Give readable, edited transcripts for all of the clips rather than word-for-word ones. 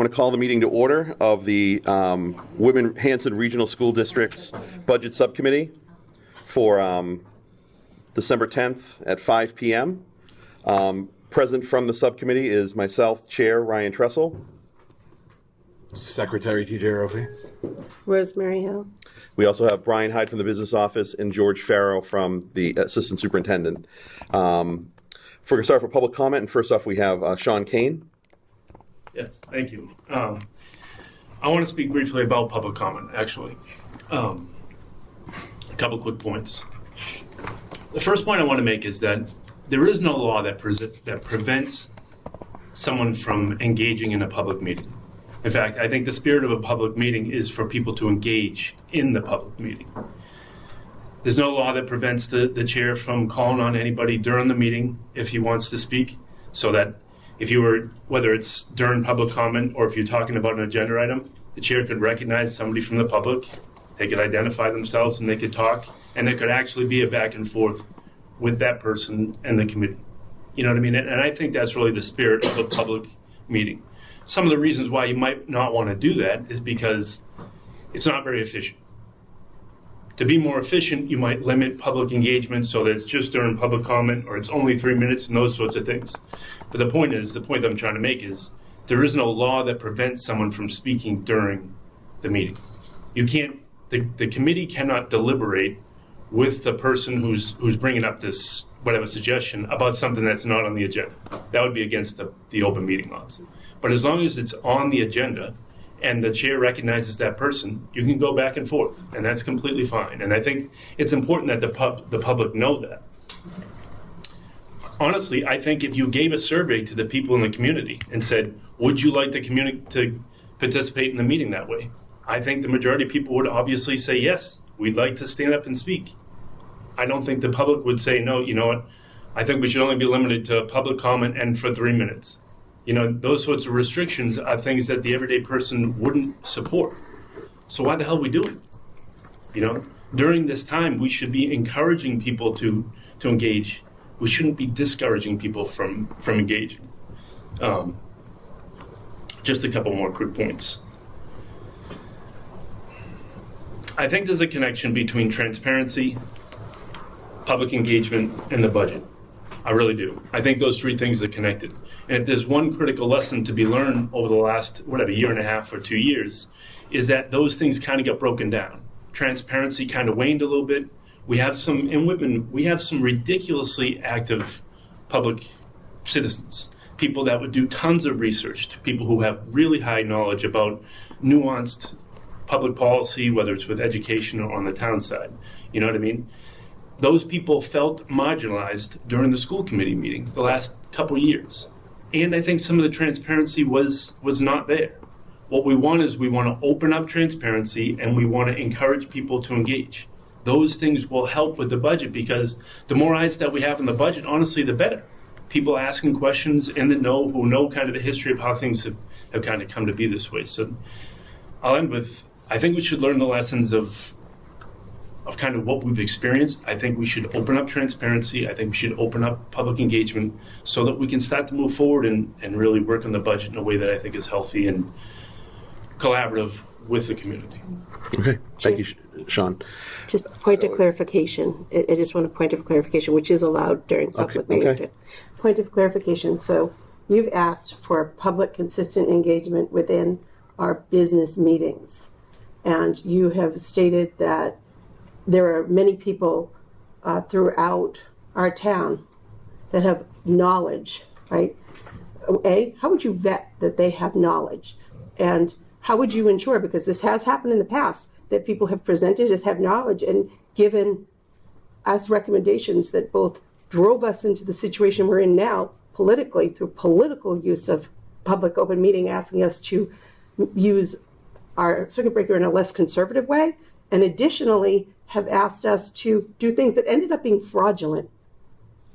want to call the meeting to order of the Whitman-Hanson Regional School District's Budget Subcommittee for December 10th at 5 p.m. Present from the subcommittee is myself, Chair Ryan Tressel. Secretary T.J. Rofi. Rosemary Hill. We also have Brian Hyde from the business office and George Farrow from the assistant superintendent. We're going to start for public comment, and first off we have Sean Kane. Yes, thank you. I want to speak briefly about public comment, actually. A couple quick points. The first point I want to make is that there is no law that prevents someone from engaging in a public meeting. In fact, I think the spirit of a public meeting is for people to engage in the public meeting. There's no law that prevents the chair from calling on anybody during the meeting if he wants to speak, so that if you were, whether it's during public comment or if you're talking about an agenda item, the chair could recognize somebody from the public, they could identify themselves and they could talk, and there could actually be a back and forth with that person and the committee. You know what I mean? And I think that's really the spirit of a public meeting. Some of the reasons why you might not want to do that is because it's not very efficient. To be more efficient, you might limit public engagement so that it's just during public comment or it's only 3 minutes and those sorts of things. But the point that I'm trying to make is there is no law that prevents someone from speaking during the meeting. You can't, the committee cannot deliberate with the person who's bringing up this, whatever suggestion, about something that's not on the agenda. That would be against the open meeting laws. But as long as it's on the agenda and the chair recognizes that person, you can go back and forth, and that's completely fine. And I think it's important that the public know that. Honestly, I think if you gave a survey to the people in the community and said, would you like to participate in the meeting that way? I think the majority of people would obviously say, yes, we'd like to stand up and speak. I don't think the public would say, no, you know what, I think we should only be limited to public comment and for 3 minutes. You know, those sorts of restrictions are things that the everyday person wouldn't support. So why the hell are we doing it? You know, during this time, we should be encouraging people to engage. We shouldn't be discouraging people from engaging. Just a couple more quick points. I think there's a connection between transparency, public engagement, and the budget. I really do. I think those three things are connected. And if there's one critical lesson to be learned over the last, year and a half or 2 years, is that those things kind of got broken down. Transparency kind of waned a little bit. We have some, in Whitman, we have some ridiculously active public citizens, people that would do tons of research, people who have really high knowledge about nuanced public policy, whether it's with education or on the town side. You know what I mean? Those people felt marginalized during the school committee meeting the last couple years. And I think some of the transparency was not there. What we want is we want to open up transparency and we want to encourage people to engage. Those things will help with the budget because the more eyes that we have in the budget, honestly, the better. People asking questions in the know who know kind of the history of how things have kind of come to be this way. So I'll end with, I think we should learn the lessons of kind of what we've experienced. I think we should open up transparency. I think we should open up public engagement so that we can start to move forward and really work on the budget in a way that I think is healthy and collaborative with the community. Okay, thank you, Sean. Just point of clarification. I just want a point of clarification, which is allowed during public meeting. Okay. Point of clarification. So you've asked for public consistent engagement within our business meetings. And you have stated that there are many people throughout our town that have knowledge, right? How would you vet that they have knowledge? And how would you ensure, because this has happened in the past, that people have presented as have knowledge and given us recommendations that both drove us into the situation we're in now politically through political use of public open meeting, asking us to use our circuit breaker in a less conservative way, and additionally have asked us to do things that ended up being fraudulent,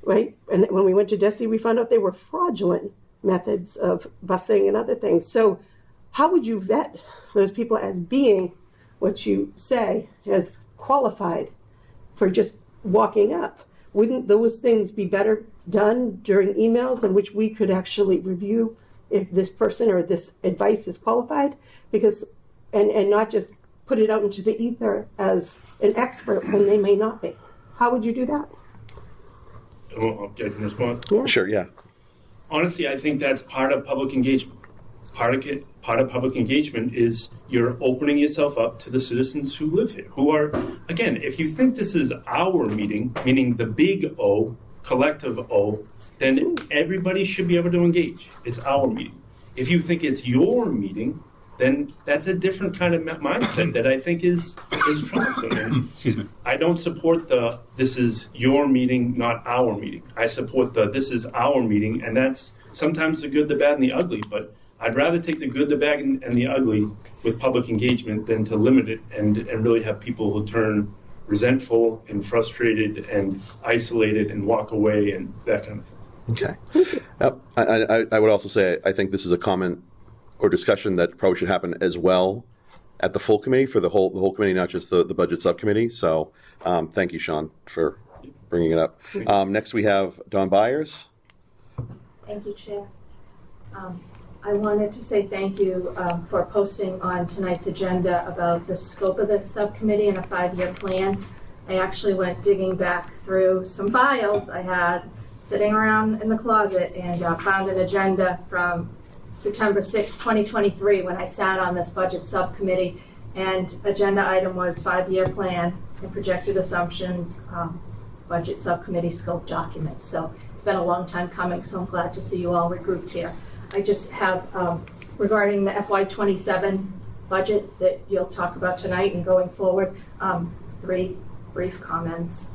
right? And when we went to DESE, we found out they were fraudulent methods of busing and other things. So how would you vet those people as being what you say as qualified for just walking up? Wouldn't those things be better done during emails in which we could actually review if this person or this advice is qualified, because, and not just put it out into the ether as an expert when they may not be. How would you do that? Well, I can respond. Sure, yeah. Honestly, I think that's part of public engagement. Part of public engagement is you're opening yourself up to the citizens who live here, who are, again, if you think this is our meeting, meaning the big O, collective O, then everybody should be able to engage. It's our meeting. If you think it's your meeting, then that's a different kind of mindset that I think is troublesome. And Excuse me. I don't support the this is your meeting, not our meeting. I support the this is our meeting, and that's sometimes the good, the bad, and the ugly. But I'd rather take the good, the bad, and the ugly with public engagement than to limit it and really have people who turn resentful and frustrated and isolated and walk away and that kind of thing. Okay. I would also say I think this is a comment or discussion that probably should happen as well at the full committee for the whole committee, not just the budget subcommittee. So thank you, Sean, for bringing it up. Next we have Don Byers. Thank you, Chair. I wanted to say thank you for posting on tonight's agenda about the scope of the subcommittee and a 5-year plan. I actually went digging back through some files I had sitting around in the closet and found an agenda from September 6, 2023, when I sat on this budget subcommittee, and agenda item was 5-year plan and projected assumptions, budget subcommittee scope document. So it's been a long time coming, so I'm glad to see you all regrouped here. I just have, regarding the FY27 budget that you'll talk about tonight and going forward, 3 brief comments.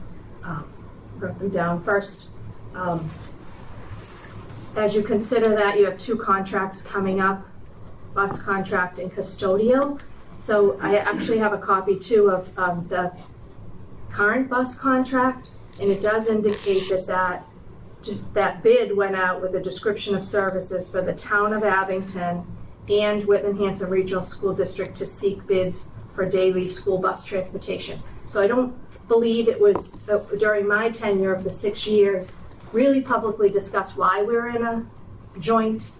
Wrote them down. First, as you consider that, you have 2 contracts coming up, bus contract and custodial. So I actually have a copy too of the current bus contract, and it does indicate that bid went out with a description of services for the town of Abington and Whitman-Hanson Regional School District to seek bids for daily school bus transportation. So I don't believe it was during my tenure of the 6 years really publicly discussed why we're in a joint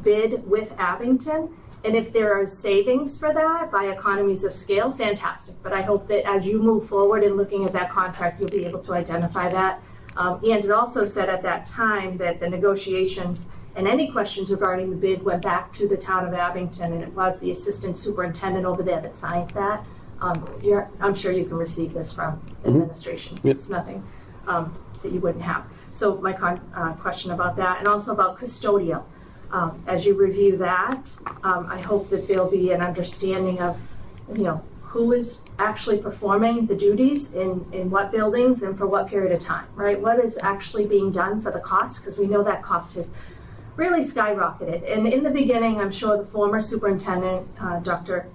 bid with Abington. And if there are savings for that by economies of scale, fantastic. But I hope that as you move forward in looking at that contract, you'll be able to identify that. And it also said at that time that the negotiations and any questions regarding the bid went back to the town of Abington, and it was the assistant superintendent over there that signed that. I'm sure you can receive this from administration. Yep. It's nothing that you wouldn't have. So my question about that, and also about custodial. As you review that, I hope that there'll be an understanding of, who is actually performing the duties in what buildings and for what period of time, right? What is actually being done for the cost? Because we know that cost has really skyrocketed. And in the beginning, I'm sure the former superintendent, Dr.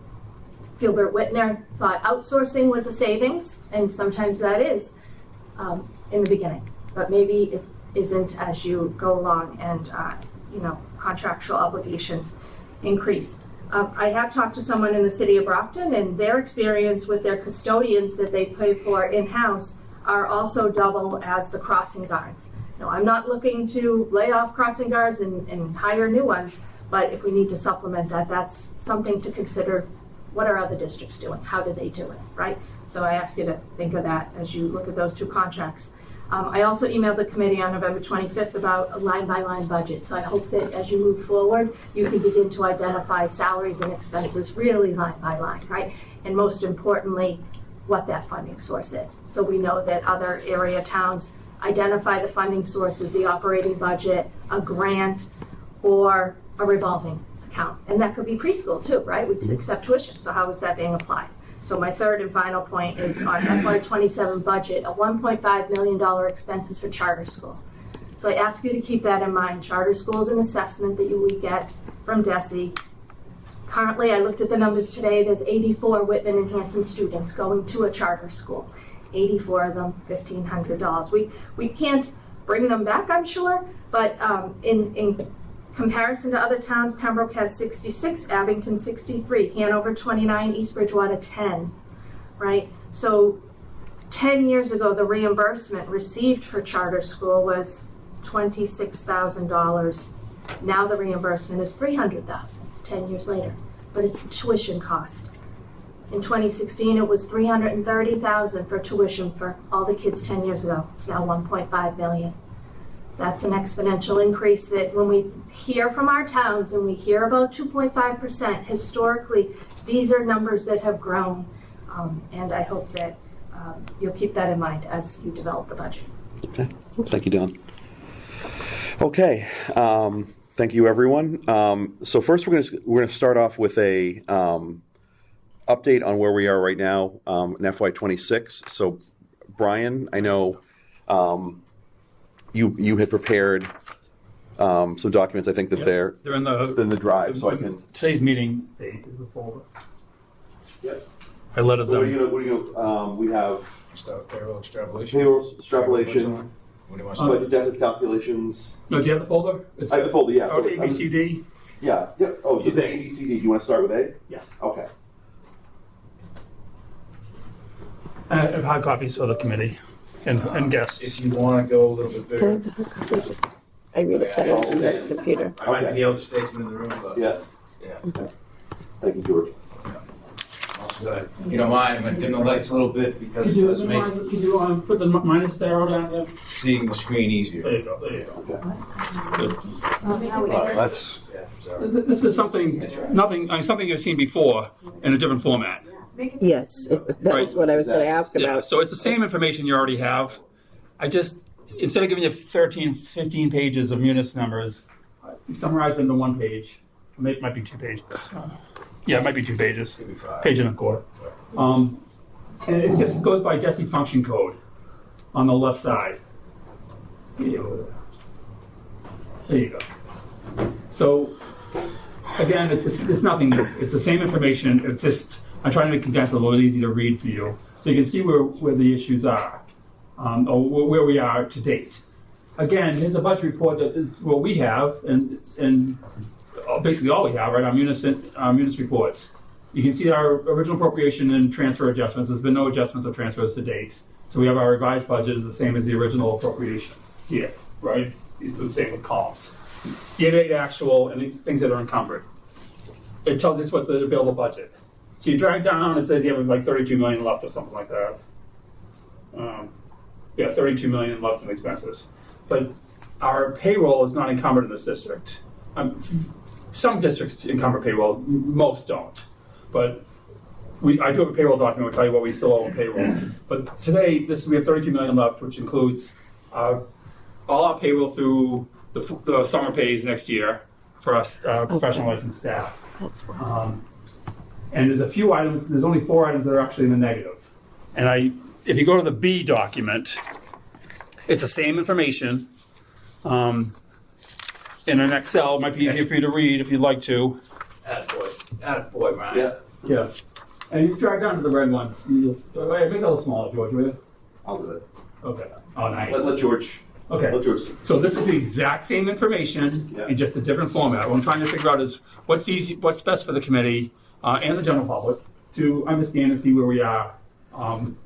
Gilbert Whitner, thought outsourcing was a savings, and sometimes that is in the beginning. But maybe it isn't as you go along and, contractual obligations increase. I have talked to someone in the city of Brockton, and their experience with their custodians that they pay for in-house are also double as the crossing guards. Now, I'm not looking to lay off crossing guards and hire new ones, but if we need to supplement that, that's something to consider. What are other districts doing? How do they do it, right? So I ask you to think of that as you look at those 2 contracts. I also emailed the committee on November 25th about a line-by-line budget. So I hope that as you move forward, you can begin to identify salaries and expenses really line by line, right? And most importantly, what that funding source is. So we know that other area towns identify the funding sources, the operating budget, a grant, or a revolving account. And that could be preschool too, right? We accept tuition. So how is that being applied? So my third and final point is on FY27 budget, a $1.5 million expenses for charter school. So I ask you to keep that in mind. Charter school is an assessment that we get from DESE. Currently, I looked at the numbers today, there's 84 Whitman-Hanson students going to a charter school. 84 of them, $1,500. We can't bring them back, I'm sure, but in comparison to other towns, Pembroke has 66, Abington 63, Hanover 29, East Bridgewater 10, right? So 10 years ago, the reimbursement received for charter school was $26,000 Now the reimbursement is $300,000, 10 years later, but it's the tuition cost. In 2016, it was $330,000 for tuition for all the kids 10 years ago. It's now $1.5 million. That's an exponential increase that when we hear from our towns and we hear about 2.5%, historically, these are numbers that have grown. And I hope that you'll keep that in mind as you develop the budget. Okay, thank you, Dawn. Okay, thank you, everyone. So first, we're going to start off with a update on where we are right now in FY26. So, Brian, I know you had prepared some documents. I think that they're in the drive, so I can. Today's meeting date is the folder. Yep. I let it So we have Start payroll extrapolation. payroll extrapolation, What do you want budget deficit calculations. No, do you have the folder? It's I have the folder, yeah. Oh, So it's- ABCD? Yeah, yep. Oh, so it's A. ABCD. Do you want to start with A? Yes. Okay. I have hard copies for the committee and guests. If you want to go a little bit Can I bigger, have the hard copy? Just, I read it better on the computer. I might be the oldest statesman in the room, but Yeah. yeah. Thank you, George. Also, if you don't mind, I'm going to dim the lights a little bit because Could it you, does make could you put the minus arrow down there? seeing the screen easier. There you go, there you go. Okay. That's yeah. Sorry. This is something, something you've seen before in a different format. Yes, that was what I was going to ask Yeah, about. so it's the same information you already have. I just, instead of giving you 13, 15 pages of munis numbers, I summarize them to one page. It might be 2 pages. Yeah, it might be 2 pages. Could be 5. Page and a quarter. And it just goes by DESI function code on the left side. There you go. So, again, it's nothing new. It's the same information. It's just, I'm trying to condense it a little easy to read for you. So you can see where the issues are, or where we are to date. Again, here's a budget report that is what we have, and basically all we have, right, our munis reports. You can see our original appropriation and transfer adjustments. There's been no adjustments or transfers to date. So we have our revised budget is the same as the original appropriation here, right? These are the same with columns. Year-to-date actual and things that are encumbered. It tells us what's the available budget. So you drag down, it says you have like 32 million left or something like that. 32 million left in expenses. But our payroll is not encumbered in this district. Some districts encumber payroll, most don't. But I do have a payroll document which will tell you what we still owe in payroll. But today, we have 32 million left, which includes all our payroll through the summer pays next year for us professional licensed staff. That's right. And there's only 4 items that are actually in the negative. And if you go to the B document, it's the same information. In an Excel, it might be easier for you to read if you'd like to. Attaboy, Brian. Yeah. Yeah. And you drag down to the red ones. You just, make it a little smaller, George, will you? I'll do it. Okay. Oh, nice. Let George. Okay. Let George. So this is the exact same information Yeah. in just a different format. What I'm trying to figure out is what's best for the committee and the general public to understand and see where we are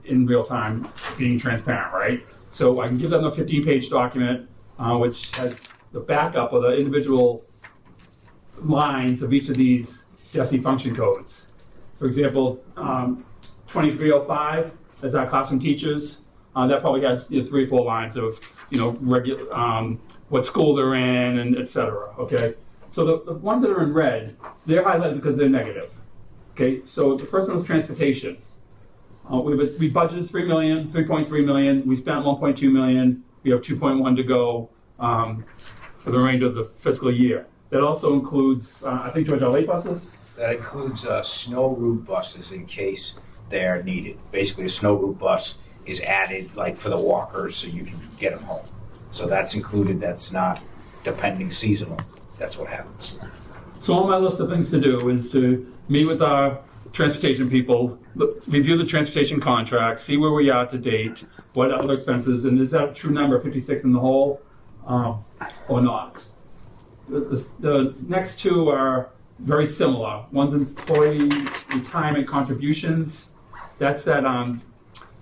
in real time, being transparent, right? So I can give them a 15-page document which has the backup of the individual lines of each of these DESI function codes. For example, 2305 is our classroom teachers. That probably has 3 or 4 lines of what school they're in and et cetera. Okay, so the ones that are in red, they're highlighted because they're negative. Okay, so the first one is transportation. We budgeted 3.3 million. We spent 1.2 million. We have 2.1 to go for the remainder of the fiscal year. That also includes, I think, George, our late buses. That includes snow route buses in case they're needed. Basically, a snow route bus is added like for the walkers so you can get them home. So that's included. That's not depending seasonal. That's what happens. So on my list of things to do is to meet with our transportation people, review the transportation contract, see where we are to date, what other expenses, and is that a true number, 56 in the whole, or not? The next 2 are very similar. One's employee retirement contributions. That's that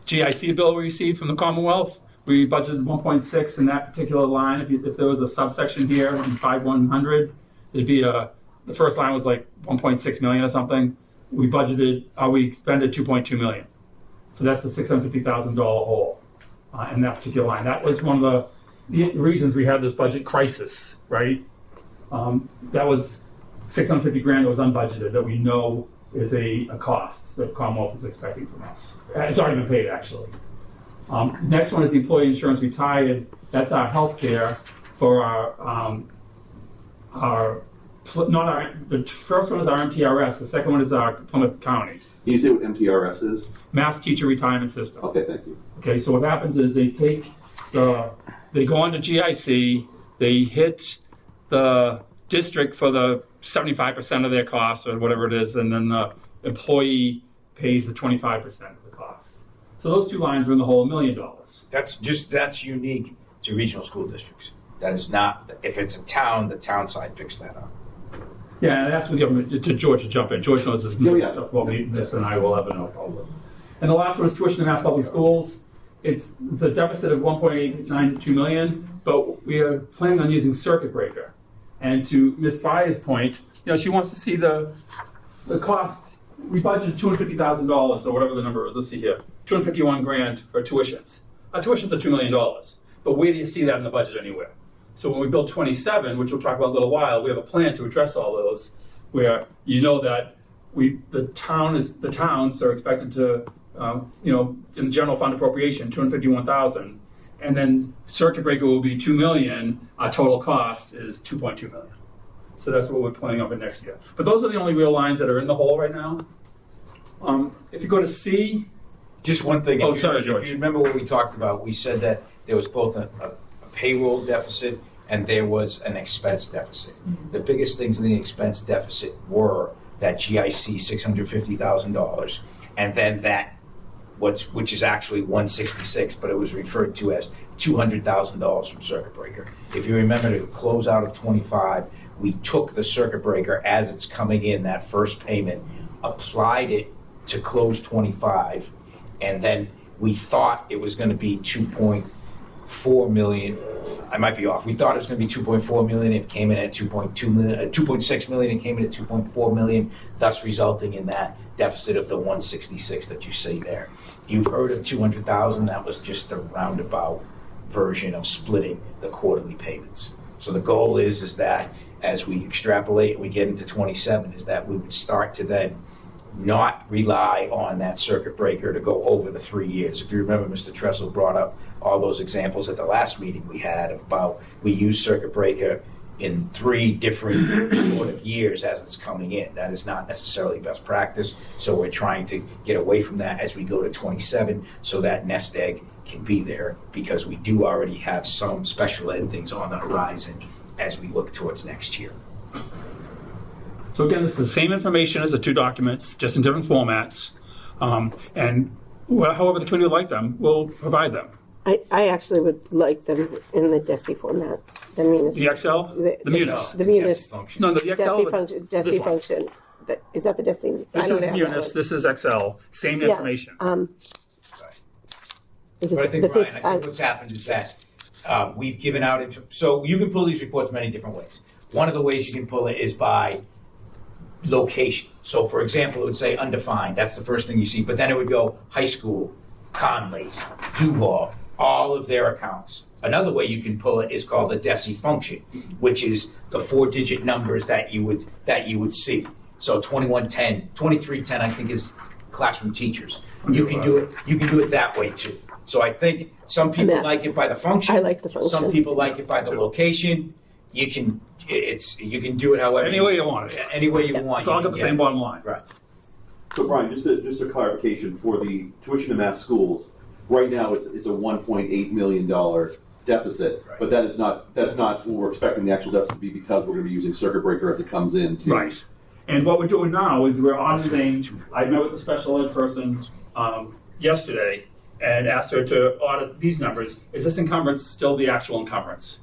GIC bill we received from the Commonwealth. we budgeted 1.6 in that particular line. If there was a subsection here in 5100, it'd be the first line was like 1.6 million or something. We expended 2.2 million. So that's the $650,000 hole in that particular line. That was one of the reasons we had this budget crisis, right? That was 650 grand that was unbudgeted that we know is a cost that Commonwealth is expecting from us. It's already been paid, actually. Next one is the employee insurance retired. That's our health care for the first one is our MTRS. The second one is our Plymouth County. Can you say what MTRS is? Mass Teacher Retirement System. Okay, thank you. Okay, so what happens is they go on to GIC, they hit the district for the 75% of their costs or whatever it is, and then the employee pays the 25% of the costs. So those two lines are in the hole $1 million. That's unique to regional school districts. That is not, if it's a town, the town side picks that up. Yeah, and that's what to George to jump in. George knows this stuff about this than I will ever know, probably. And the last one is tuition in Mass Public Schools. It's a deficit of 1.892 million, but we are planning on using circuit breaker. And to Ms. Byer's point, she wants to see the cost. We budgeted $250,000 or whatever the number is. Let's see here, 251 grand for tuitions. Our tuitions are $2 million, but where do you see that in the budget anywhere? So when we build 27, which we'll talk about in a little while, we have a plan to address all those, where that the towns are expected to, in general fund appropriation, 251,000, and then circuit breaker will be 2 million. Our total cost is 2.2 million. So that's what we're planning on for next year. But those are the only real lines that are in the hole right now. If you go to C. Just one thing. George. If you remember what we talked about, we said that there was both a payroll deficit and there was an expense deficit. Mm-hmm. The biggest things in the expense deficit were that GIC $650,000 and then that which is actually 166, but it was referred to as $200,000 from circuit breaker. If you remember, to close out of 25, we took the circuit breaker as it's coming in, that first payment, applied it to close 25, and then we thought it was going to be 2.4 million. I might be off. We thought it was going to be 2.4 million. It came in at 2.2 million, 2.6 million. It came in at 2.4 million, thus resulting in that deficit of the 166 that you see there. You've heard of 200,000. That was just the roundabout version of splitting the quarterly payments. So the goal is that as we extrapolate and we get into 27, is that we would start to then not rely on that circuit breaker to go over the 3 years. If you remember, Mr. Tressel brought up all those examples at the last meeting we had about we use circuit breaker in 3 different sort of years as it's coming in. That is not necessarily best practice. So we're trying to get away from that as we go to 27 so that nest egg can be there, because we do already have some special ed things on the horizon as we look towards next year. So again, this is the same information as the 2 documents, just in different formats. And however the committee would like them, we'll provide them. I actually would like them in the DESI format. The Excel? The Munis? The Munis. No, the Excel. DESI function. Is that the DESI? This is Munis, this is Excel, same information. But I think, Brian, I think what's happened is that we've given out, so you can pull these reports many different ways. One of the ways you can pull it is by location. So for example, it would say undefined, that's the first thing you see, but then it would go high school, Conley, Duval, all of their accounts. Another way you can pull it is called the DESI function, which is the 4-digit numbers that you would see. So 2110, 2310, I think is classroom teachers. You can do it that way too. So I think some people like it by the function. I like the function. Some people like it by the location. You can do it however any way you want it. Any way you want. It's all got the same bottom line. Right. So Brian, just a clarification for the tuition in mass schools. Right now, it's a $1.8 million deficit, right. But that's not what we're expecting the actual deficit to be, because we're going to be using circuit breaker as it comes in. Right. And what we're doing now is we're auditing. I met with the special ed person yesterday and asked her to audit these numbers. Is this encumbrance still the actual encumbrance?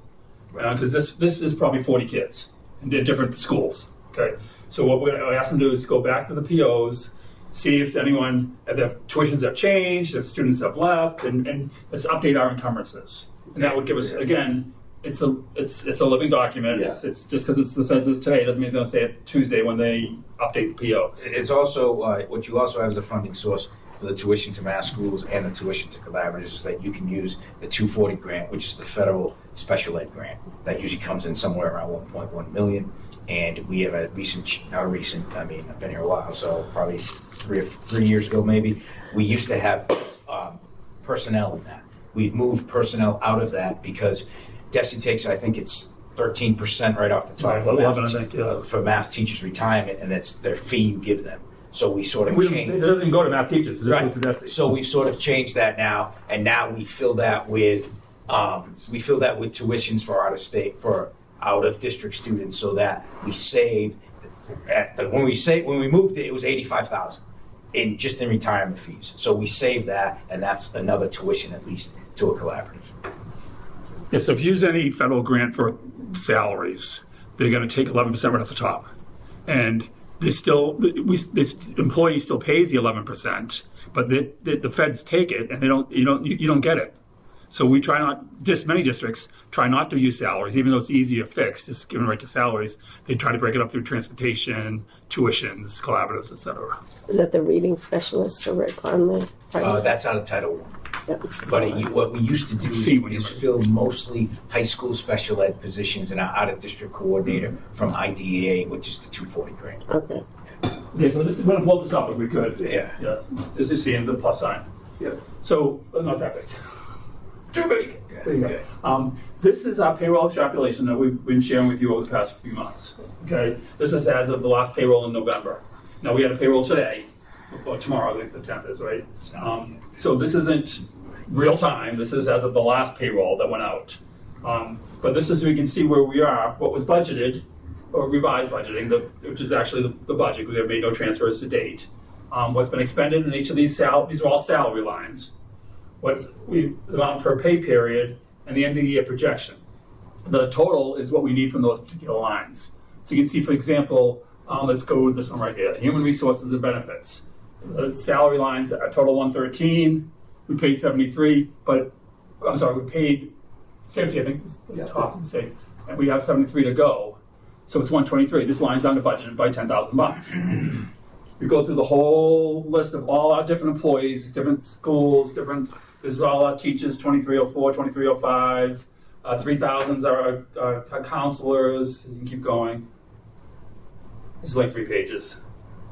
Because this is probably 40 kids in different schools. Okay. So what we asked them to do is go back to the POs, see if their tuitions have changed, if students have left, and let's update our encumbrances. And that would give us, again, it's a living document. Yeah. It's just because it says this today doesn't mean it's going to say it Tuesday when they update the POs. It's also, what you also have as a funding source for the tuition to mass schools and the tuition to collaboratives is that you can use the 240 grant, which is the federal special ed grant. That usually comes in somewhere around 1.1 million. And we have a I mean, I've been here a while, so probably 3 years ago maybe, we used to have personnel in that. We've moved personnel out of that because DESE takes, I think it's 13% right off the top for math teachers' retirement, and that's their fee you give them. So we sort of changed. It doesn't even go to math teachers. It just goes to DESE. So we sort of changed that now, and now we fill that with tuitions for out of district students, so that we save. When we moved it, it was $85,000 in retirement fees. So we save that, and that's another tuition at least to a collaborative. Yeah, so if you use any federal grant for salaries, they're going to take 11% right off the top, and the employee still pays the 11%, but the feds take it, and you don't get it. So we try not, many districts try not to use salaries, even though it's easy to fix, just giving right to salaries. They try to break it up through transportation, tuitions, collaboratives, et cetera. Is that the reading specialist over at Conley? That's out of Title I. Yep. But what we used to do is fill mostly high school special ed positions and our out-of-district coordinator from IDEA, which is the 240 grant. Okay. Yeah, so this is going to pull this up if we could. Yeah. This is seeing the plus sign. Yeah. So, not that big. Too big. There you go. This is our payroll extrapolation that we've been sharing with you over the past few months. Okay. This is as of the last payroll in November. Now we had a payroll today, or tomorrow, I think the 10th is, right? So this isn't real time. This is as of the last payroll that went out. But this is so we can see where we are, what was budgeted, or revised budgeting, which is actually the budget. We have made no transfers to date. What's been expended in each of these are all salary lines. What's the amount per pay period, and the end of the year projection. The total is what we need from those particular lines. So you can see, for example, let's go with this one right here, human resources and benefits. The salary lines are total 113, we paid 73, but, I'm sorry, we paid 50, I think, and we have 73 to go. So it's 123. This line's under budget by $10,000. We go through the whole list of all our different employees, different schools, this is all our teachers, 2304, 2305, 3000s are our counselors, you can keep going. This is like 3 pages.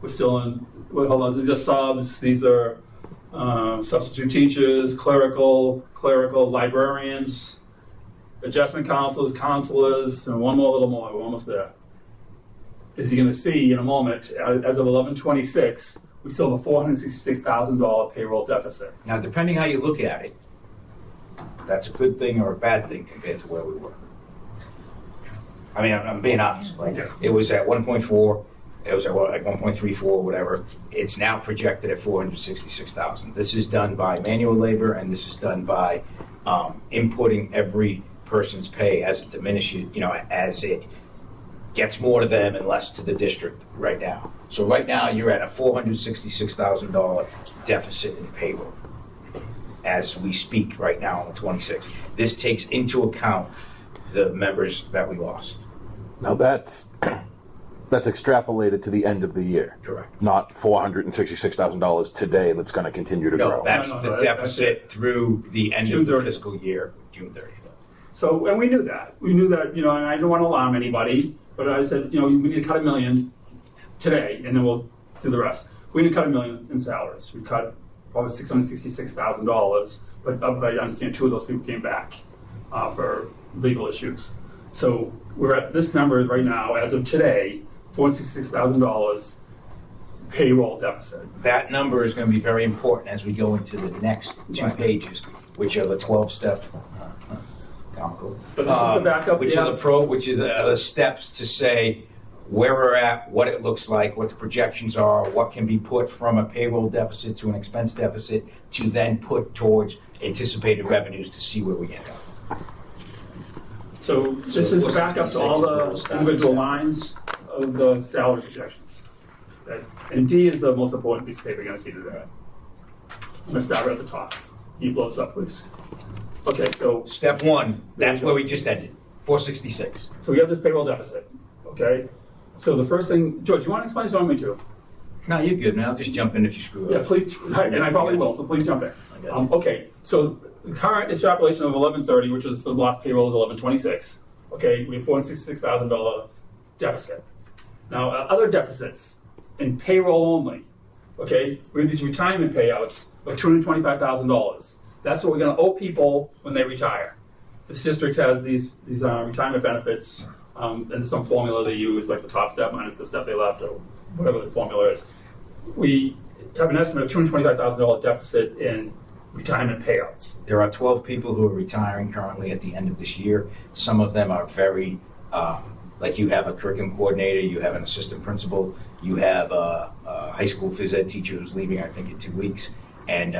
We're still in, hold on, these are subs, these are substitute teachers, clerical librarians, adjustment counselors, and one little more, we're almost there. As you're going to see in a moment, as of 11/26, we still have a $466,000 payroll deficit. Now, depending how you look at it, that's a good thing or a bad thing compared to where we were. I mean, I'm being honest. It was at 1.4, it was at 1.34, whatever. It's now projected at 466,000. This is done by manual labor, and this is done by inputting every person's pay as it diminishes, as it gets more to them and less to the district right now. So right now you're at a $466,000 deficit in payroll as we speak right now on the 26th. This takes into account the members that we lost. Now that's extrapolated to the end of the year. Correct. Not $466,000 today that's going to continue to grow. No, that's the deficit through the end of the fiscal year, June 30th. So, and we knew that. And I don't want to alarm anybody, but I said, we need to cut $1 million today, and then we'll do the rest. We need to cut $1 million in salaries. We cut probably $666,000, but I understand 2 of those people came back for legal issues. So we're at this number right now, as of today, $466,000 payroll deficit. That number is going to be very important as we go into the next 2 pages, which are the 12-step. But this is the backup. Which are the steps to say where we're at, what it looks like, what the projections are, what can be put from a payroll deficit to an expense deficit to then put towards anticipated revenues to see where we end up. So this is the backup to all the individual lines of the salary projections. Okay. And D is the most important piece of paper you're gonna see today. I'm gonna start right at the top. You blow this up, please. Okay, so Step one, that's where we just ended, 466. we have this payroll deficit, okay? So the first thing, George, you wanna explain this or want me to? No, you're good, man. I'll just jump in if you screw Yeah, up. please, and I probably will, so please jump in. I got you. Okay, so the current extrapolation of 1130, which is the last payroll is 1126, okay, we have $466,000 deficit. Now, other deficits in payroll only, okay, we have these retirement payouts of $225,000. That's what we're gonna owe people when they retire. This district has these retirement benefits, and there's some formula they use, like the top step minus the step they left, or whatever the formula is. We have an estimate of $225,000 deficit in retirement payouts. There are 12 people who are retiring currently at the end of this year. Some of them are very, like you have a curriculum coordinator, you have an assistant principal, you have a high school phys ed teacher who's leaving, I think, in 2 weeks. And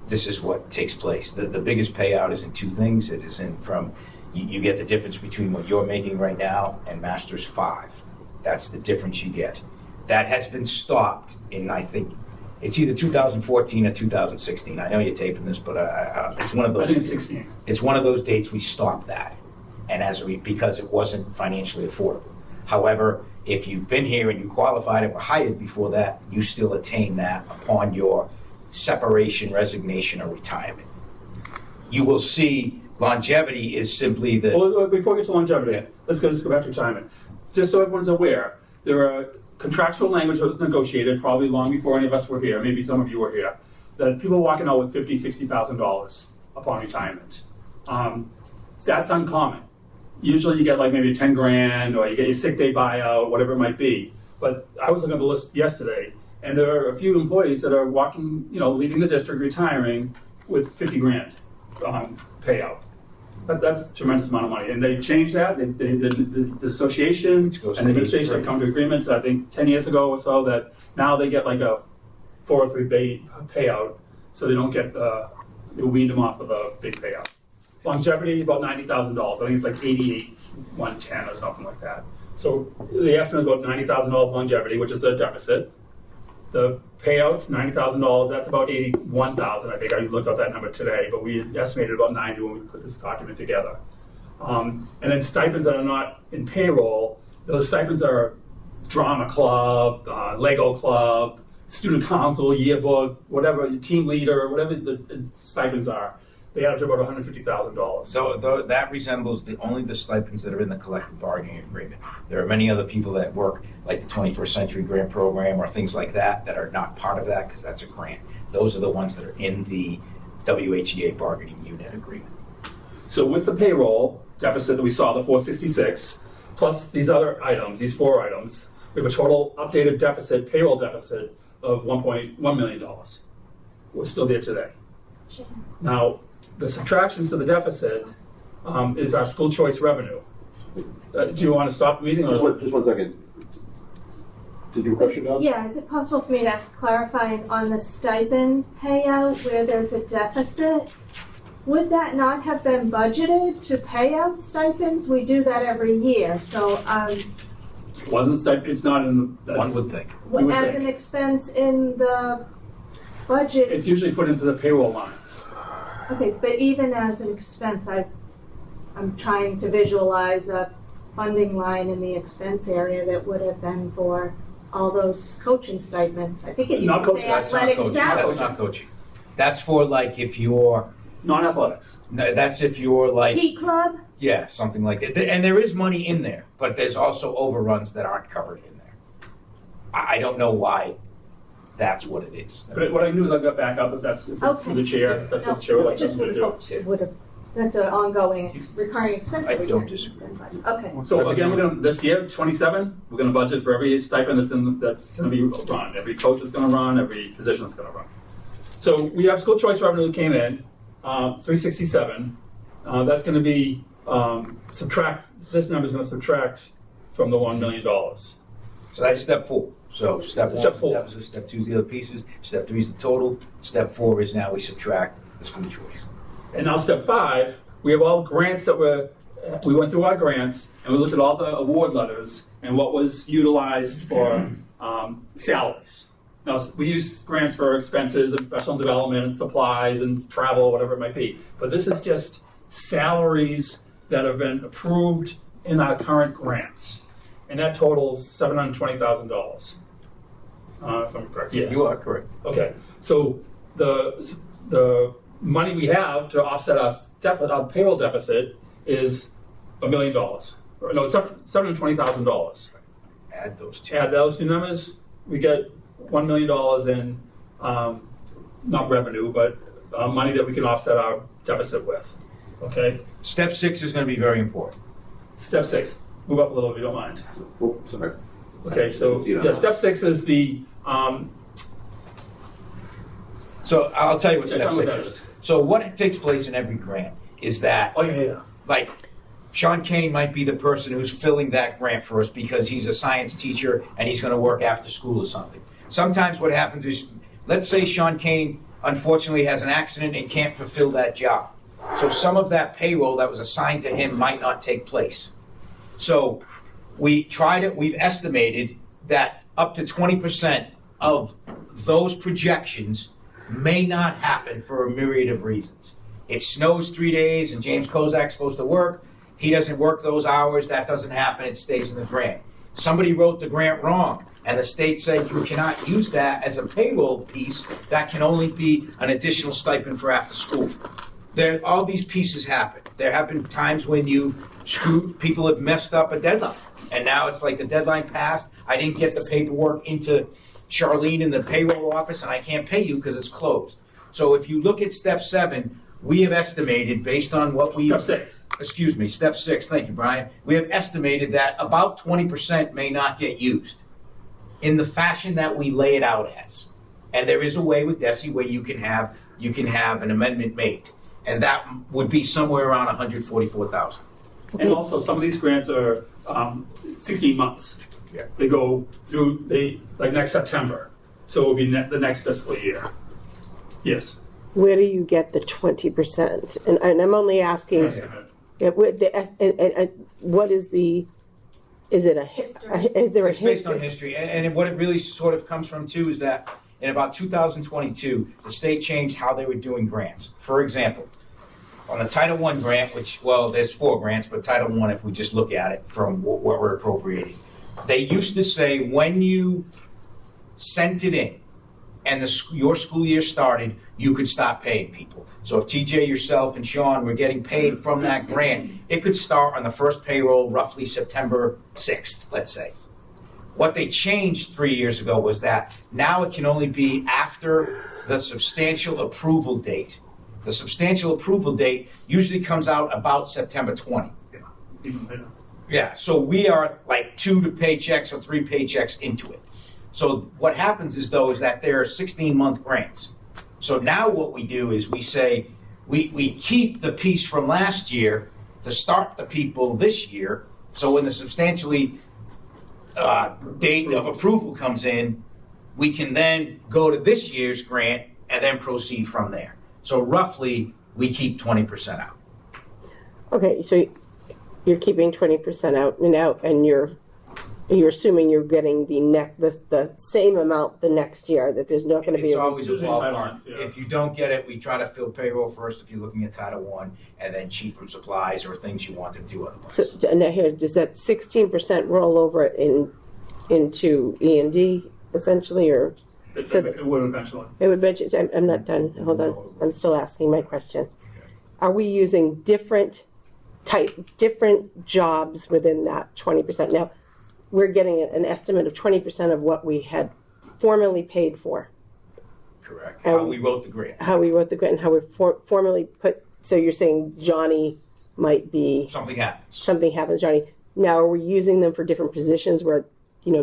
this is what takes place. The biggest payout is in two things. It is in from, you get the difference between what you're making right now and Master's 5. That's the difference you get. That has been stopped in, I think, it's either 2014 or 2016. I know you're taping this, but it's one of those. I think it's 16. It's one of those dates we stopped that, and because it wasn't financially affordable. However, if you've been here and you qualified and were hired before that, you still attain that upon your separation, resignation, or retirement. You will see longevity is simply the. Well, before we get to longevity, let's go back to retirement. Just so everyone's aware, there are contractual language that was negotiated probably long before any of us were here, maybe some of you were here, that people walking out with $50,000, $60,000 upon retirement. That's uncommon. Usually you get like maybe 10 grand, or you get your sick day buyout, whatever it might be. But I was looking at the list yesterday, and there are a few employees that are walking, leaving the district, retiring with 50 grand payout. That's a tremendous amount of money. And they changed that. The association and the administration have come to agreements, I think 10 years ago or so, that now they get like a 403 payout, so they don't get, they weaned them off of a big payout. Longevity, about $90,000. I think it's like 88,110 or something like that. So the estimate is about $90,000 longevity, which is a deficit. The payouts, $90,000, that's about $81,000. I think I looked up that number today, but we estimated about 90 when we put this document together. And then stipends that are not in payroll, those stipends are drama club, Lego club, student council, yearbook, whatever, team leader, whatever the stipends are. They add up to about $150,000. So that resembles only the stipends that are in the collective bargaining agreement. There are many other people that work, like the 21st Century Grant Program or things like that are not part of that because that's a grant. Those are the ones that are in the WHEA bargaining unit agreement. So with the payroll deficit that we saw, the 466, plus these other items, these 4 items, we have a total updated deficit, payroll deficit of $1.1 million. We're still there today. Now, the subtractions to the deficit is our school choice revenue. Do you want to stop the meeting? Or? Just one second. Did you have a question, Don? Yeah, is it possible for me to ask clarifying on the stipend payout where there's a deficit? Would that not have been budgeted to pay out stipends? We do that every year, so Wasn't stipend? It's not in the. One would think. as an expense in the budget. It's usually put into the payroll lines. Okay, but even as an expense, I'm trying to visualize a funding line in the expense area that would have been for all those coaching stipends. I think it used Not to coaching. say That's not athletic coaching. salary. That's not coaching. That's for like if you're. Non-athletics. No, that's if you're like. Heat club? Yeah, something like that. And there is money in there, but there's also overruns that aren't covered in there. I don't know why that's what it is. But what I knew is I got back up, but that's it's Okay. for the chair. If that's what the chair would like just us to would do. have hoped it would have. That's an ongoing, recurring expense. I every don't year. disagree. Okay. So again, we're gonna this year, 27. We're gonna budget for every stipend that's gonna be run, every coach that's gonna run, every position that's gonna run. So we have school choice revenue that came in, 367. That's gonna be subtract. This number is gonna subtract from the $1 million. So that's step 4. So step 1 Step is the four. deficit, step 2 is the other pieces, step 3 is the total, step 4 is now we subtract the school choice. And now step 5, we have all grants that we went through our grants and we looked at all the award letters and what was utilized for salaries. Now, we use grants for expenses and professional development and supplies and travel, whatever it might be. But this is just salaries that have been approved in our current grants. And that totals $720,000. If I'm correct, yes. You are correct. Okay, so the money we have to offset our payroll deficit is $1 million. No, $720,000. Add those two. Add those two numbers, we get $1 million in not revenue, but money that we can offset our deficit with. Okay. Step 6 is going to be very important. Step 6. Move up a little if you don't mind. Oh, sorry. Okay, so See that. yeah, step 6 is the So I'll tell you what Yeah, step tell me 6 what that is. is. So what takes place in every grant is that, oh yeah. like, Sean Kane might be the person who's filling that grant for us because he's a science teacher and he's going to work after school or something. Sometimes what happens is, let's say Sean Kane unfortunately has an accident and can't fulfill that job. So some of that payroll that was assigned to him might not take place. So we've estimated that up to 20% of those projections may not happen for a myriad of reasons. It snows 3 days and James Kozak's supposed to work. He doesn't work those hours. That doesn't happen. It stays in the grant. Somebody wrote the grant wrong, and the state said you cannot use that as a payroll piece. That can only be an additional stipend for after school. All these pieces happen. There have been times when people have messed up a deadline, and now it's like the deadline passed. I didn't get the paperwork into Charlene in the payroll office, and I can't pay you because it's closed. So if you look at step 7, we have estimated based on what we... Step 6. Excuse me, step 6, thank you, Brian. We have estimated that about 20% may not get used in the fashion that we lay it out as. And there is a way with DESI where you can have an amendment made. And that would be somewhere around $144,000. And also, some of these grants are 16 months. Yeah. They go through like next September, so it will be the next fiscal year. Yes. Where do you get the 20%? And I'm only asking, what is the? Is it a History. Is there a It's based on history? history. And what it really sort of comes from, too, is that in about 2022, the state changed how they were doing grants. For example, on the Title I grant, there's 4 grants, but Title I, if we just look at it from what we're appropriating, they used to say when you sent it in and your school year started, you could stop paying people. So if TJ, yourself, and Sean were getting paid from that grant, it could start on the first payroll roughly September 6th, let's say. What they changed 3 years ago was that now it can only be after the substantial approval date. The substantial approval date usually comes out about September 20. Even later. Yeah, so we are like 2 paychecks or 3 paychecks into it. So what happens is that there are 16-month grants. So now what we do is we say we keep the piece from last year to start the people this year. So when the substantially date of approval comes in, we can then go to this year's grant and then proceed from there. So roughly, we keep 20% out. Okay, so you're keeping 20% out, and you're assuming you're getting the same amount the next year. That there's not going to be. It's always a Usually ballpark. entitlements, yeah. If you don't get it, we try to fill payroll first if you're looking at Title I, and then cheat from supplies or things you want to do otherwise. So now here, does that 16% roll over into E&D essentially, or It So- would eventually. it would mention? I'm not done. Hold on, I'm still asking my question. Are we using different jobs within that 20%? Now, we're getting an estimate of 20% of what we had formerly paid for. Correct. How we wrote the grant. How we wrote the grant and how we formally put. So you're saying Johnny might be Something happens. something happens, Johnny. Now, are we using them for different positions where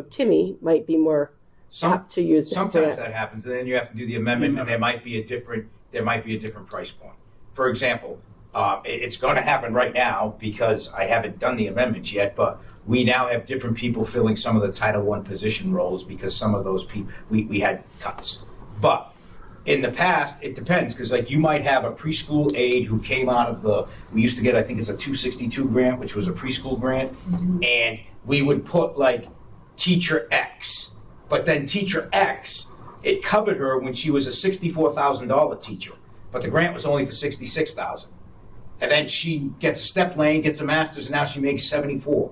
Timmy might be more apt to use them? Sometimes that happens, and then you have to do the amendment, and there might be a different price point. For example, it's going to happen right now because I haven't done the amendments yet, but we now have different people filling some of the Title I position roles because some of those people we had cuts. But in the past, it depends, because like you might have a preschool aide who came out of we used to get, I think it's a 262 grant, which was a preschool grant, and we would put like teacher X But then teacher X, it covered her when she was a $64,000 teacher, but the grant was only for $66,000. And then she gets a step lane, gets a master's, and now she makes 74.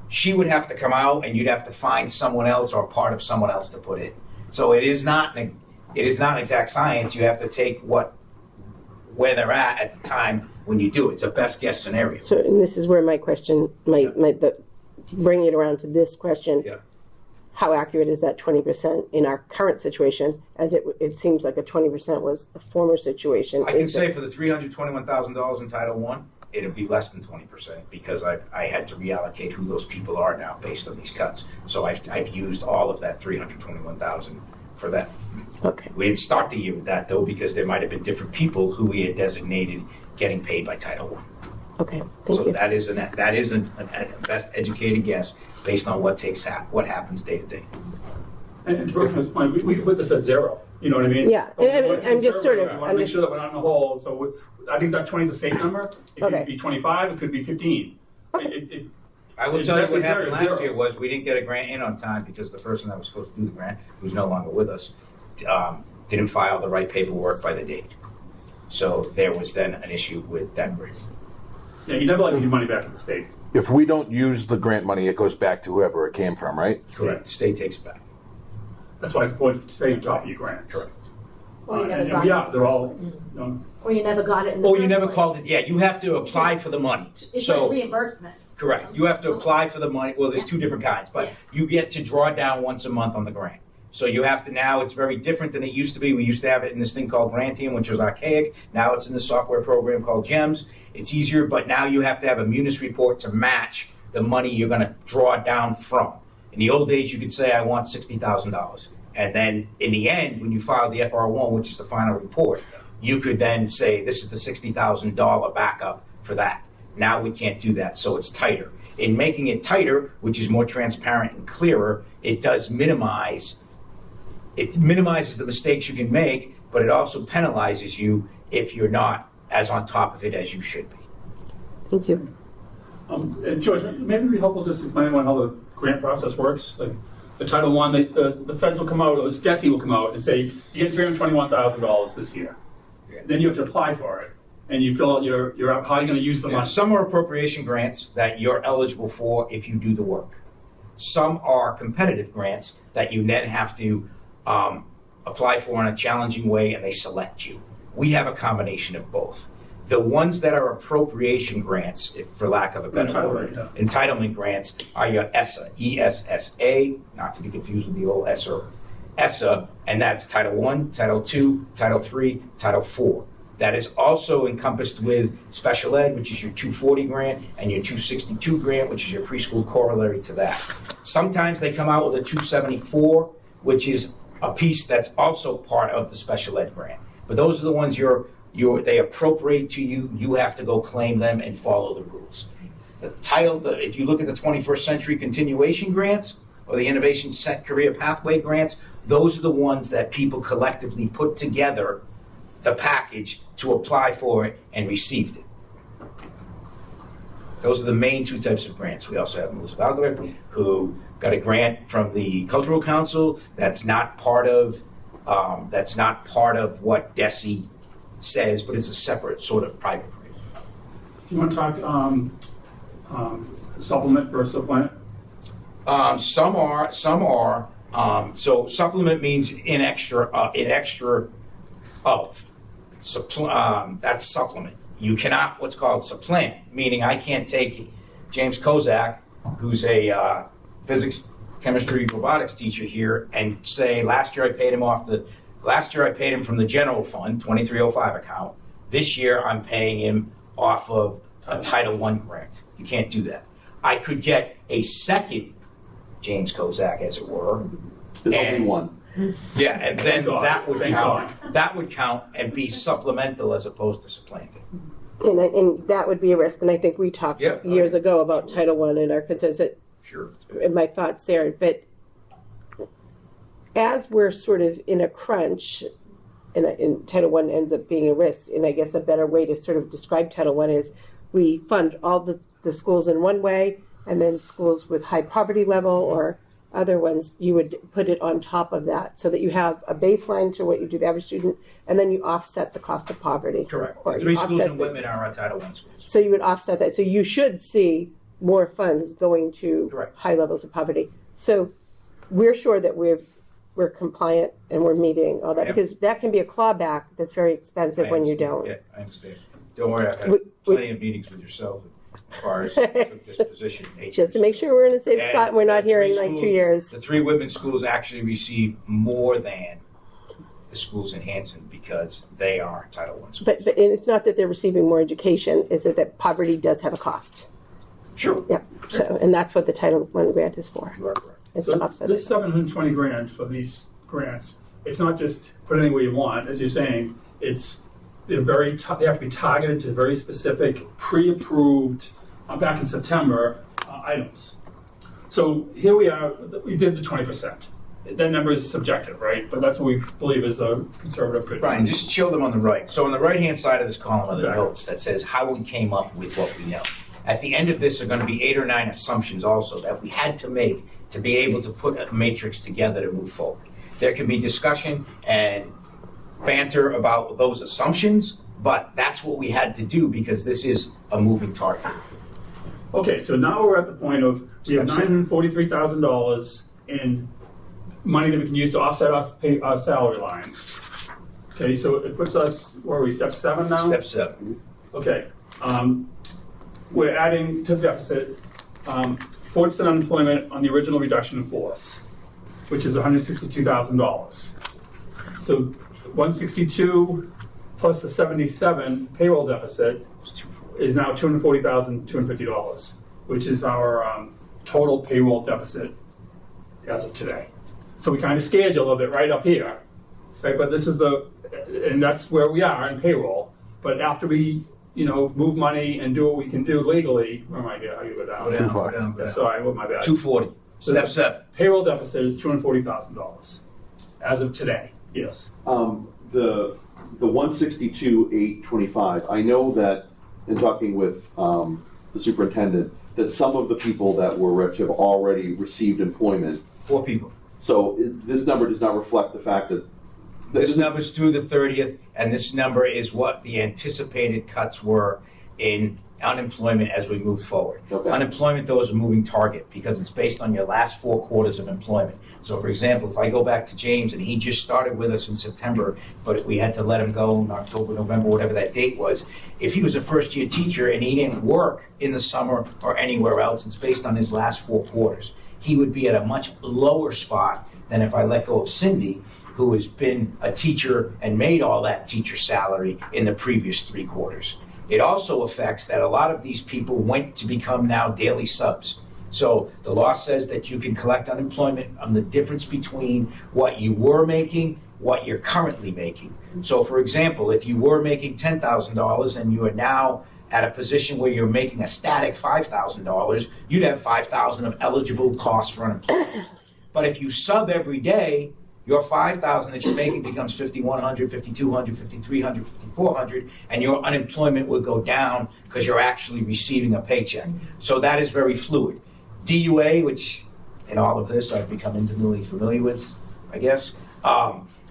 She would have to come out, and you'd have to find someone else or part of someone else to put in. So it is not exact science. You have to take where they're at the time when you do it. It's a best guess scenario. So, and this is where my question, bringing it around to this question. Yeah. How accurate is that 20% in our current situation, as it seems like a 20% was a former situation? I can say for the $321,000 in Title I, it'd be less than 20% because I had to reallocate who those people are now based on these cuts. So I've used all of that $321,000 for that. Okay. We didn't start the year with that though because there might have been different people who we had designated getting paid by Title I. Okay, thank So you. that is a best educated guess based on what happens day to day. And to Rosemary's point, we could put this at 0. You know what I mean? Yeah, and I'm just sort of- We want to make sure that we're not in the hole. So I think that 20 is a safe number. It Okay. could be 25. It could be 15. I will It's tell you best what case happened scenario, last 0. year was we didn't get a grant in on time because the person that was supposed to do the grant, who's no longer with us, didn't file the right paperwork by the date. So there was then an issue with that grant. Yeah, you never like to give money back to the state. If we don't use the grant money, it goes back to whoever it came from, right? Correct. The state takes it back. That's why it's important to stay on top of your grants. Correct. Or you never And got we it. are. They're all. You know, Or you never got it in the Oh, you first never place. called it. Yeah, you have to apply for the money. It's So like reimbursement. correct. You have to apply for the money. Well, there's two different kinds, but Yeah. you get to draw down once a month on the grant. So you have to now. It's very different than it used to be. We used to have it in this thing called Grantium, which was archaic. Now it's in this software program called GEMS. It's easier, but now you have to have a munis report to match the money you're going to draw down from. In the old days, you could say, I want $60,000. And then in the end, when you file the FR1, which is the final report, you could then say, this is the $60,000 backup for that. Now we can't do that, so it's tighter. In making it tighter, which is more transparent and clearer, it minimizes the mistakes you can make, but it also penalizes you if you're not as on top of it as you should be. Thank you. and George, maybe it'd be helpful just to explain how the grant process works. Like the Title I, the feds will come out, or DESE will come out and say, you get $321,000 this year. Yeah. Then you have to apply for it. And you fill out how are you going to use the money? Some are appropriation grants that you're eligible for if you do the work. Some are competitive grants that you then have to apply for in a challenging way, and they select you. We have a combination of both. The ones that are appropriation grants, if for lack of a better word, entitlement grants, are your ESSA, E-S-S-A, not to be confused with the old ESSA, and that's Title I, Title II, Title III, Title IV. That is also encompassed with special ed, which is your 240 grant, and your 262 grant, which is your preschool corollary to that. Sometimes they come out with a 274, which is a piece that's also part of the special ed grant. But those are the ones they appropriate to you. You have to go claim them and follow the rules. If you look at the 21st Century Continuation Grants or the Innovation Career Pathway Grants, those are the ones that people collectively put together the package to apply for it and received it. Those are the main two types of grants. We also have Melissa Valgrick, who got a grant from the Cultural Council. That's not part of what DESE says, but it's a separate sort of private grant. Do you want to talk supplement versus supplant? Some are. So supplement means in extra of. That's supplement. You cannot what's called supplant, meaning I can't take James Kozak, who's a physics, chemistry, robotics teacher here, and say last year I paid him from the general fund, 2305 account. This year I'm paying him off of a Title I grant. You can't do that. I could get a second James Kozak, as it were. There's only one. Yeah, and then that would Thank count. That would count and be supplemental as opposed to supplanting. And that would be a risk. And I think we talked Yeah. years ago about Title I and our concerns, Sure. and my thoughts there. But as we're sort of in a crunch, and Title I ends up being a risk, and I guess a better way to sort of describe Title I is we fund all the schools in one way, and then schools with high poverty level or other ones, you would put it on top of that so that you have a baseline to what you do the average student, and then you offset the cost of poverty. Correct. Or The you 3 schools offset in the- Whitman are our Title I schools. So you would offset that. So you should see more funds going to Correct. high levels of poverty. So we're sure that we're compliant and we're meeting all that, Yeah. because that can be a clawback that's very expensive when you don't. Yeah, I understand. Don't worry, I've had We- plenty of meetings with yourself as far as I took this position. 8 Just to years make sure we're in a safe And spot and we're not the here in 3 like 2 schools- years. The 3 Whitman schools actually receive more than the schools in Hanson because they are Title I schools. But and it's not that they're receiving more education, is it that poverty does have a cost? Sure. Yeah. So, and that's what the Title I grant is for. You are correct. It's So to offset this it. $720,000 for these grants, it's not just put it anywhere you want, as you're saying. They're they have to be targeted to very specific, pre-approved, back in September, items. So here we are, we did the 20%. That number is subjective, right? But that's what we believe is a conservative good. Brian, just show them on the right. So on the right-hand side of this column are the Okay. notes that says how we came up with what we know. At the end of this are going to be 8 or 9 assumptions also that we had to make to be able to put a matrix together to move forward. There can be discussion and banter about those assumptions, but that's what we had to do because this is a moving target. Okay, so now we're at the point of we have Step $943,000 in money that we can use to offset our salary lines. Okay, so it puts us, where are we, step 7 now? Step 7. Okay. We're adding to the deficit 40% unemployment on the original reduction in force, which is $162,000. So 162 plus the 77 payroll deficit is now $240,250, which is our total payroll deficit as of today. So we kind of scared you a little bit right up here, right? But this is and that's where we are in payroll. But after we, move money and do what we can do legally, where am I here? How do you go down? Go down, go down, go down. Sorry, what my bad. 240. Step 7. Payroll deficit is $240,000 as of today. Yes. The 162,825, I know that in talking with the superintendent, that some of the people that were repped have already received employment. 4 people. So this number does not reflect the fact that This number's through the 30th, and this number is what the anticipated cuts were in unemployment as we move forward. Okay. Unemployment, though, is a moving target because it's based on your last 4 quarters of employment. So, for example, if I go back to James, and he just started with us in September, but we had to let him go in October, November, whatever that date was. If he was a first-year teacher and he didn't work in the summer or anywhere else, it's based on his last 4 quarters. He would be at a much lower spot than if I let go of Cindy, who has been a teacher and made all that teacher salary in the previous 3 quarters. It also affects that a lot of these people went to become now daily subs. So the law says that you can collect unemployment on the difference between what you were making, what you're currently making. So for example, if you were making $10,000 and you are now at a position where you're making a static $5,000, you'd have $5,000 of eligible costs for unemployment. But if you sub every day, your $5,000 that you're making becomes $5,100, $5,200, $5,300, $5,400, and your unemployment will go down because you're actually receiving a paycheck. So that is very fluid. DUA, which in all of this I've become intimately familiar with, I guess,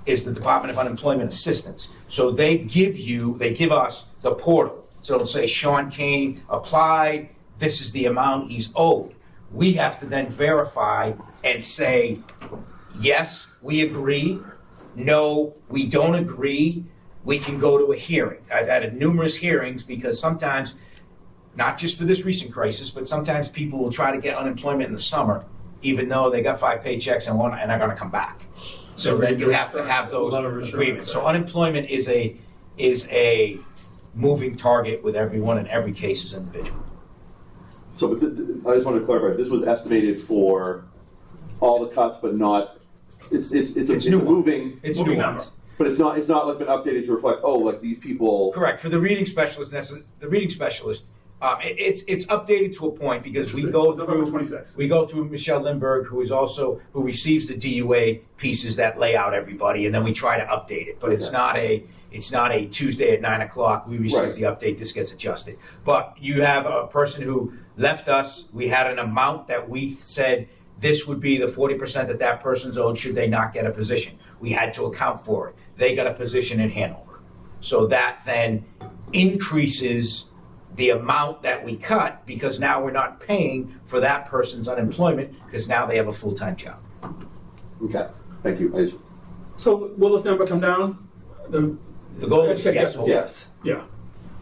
is the Department of Unemployment Assistance. So they give us the portal. So it'll say Sean Kane applied, this is the amount he's owed. We have to then verify and say, yes, we agree. No, we don't agree. We can go to a hearing. I've had numerous hearings because sometimes, not just for this recent crisis, but sometimes people will try to get unemployment in the summer, even though they got 5 paychecks and are going to come back. So then you have to have those agreements. So unemployment is a moving target with everyone, and every case is individual. So, but I just want to clarify. This was estimated for all the cuts, but not. It's a moving. It's moving nuanced. But it's not like been updated to reflect. Oh, like these people. Correct. For the reading specialist, it's updated to a point because we go November through 26th. we go through Michelle Lindbergh, who receives the DUA pieces that lay out everybody, and then we try to update it. But it's not a Tuesday at 9:00. We receive Right. the update. This gets adjusted. But you have a person who left us. We had an amount that we said this would be the 40% that that person's owed should they not get a position. We had to account for it. They got a position in Hanover. So that then increases the amount that we cut because now we're not paying for that person's unemployment because now they have a full-time job. Okay, thank you. So will this number come down? The goal is yes. Yes, yeah.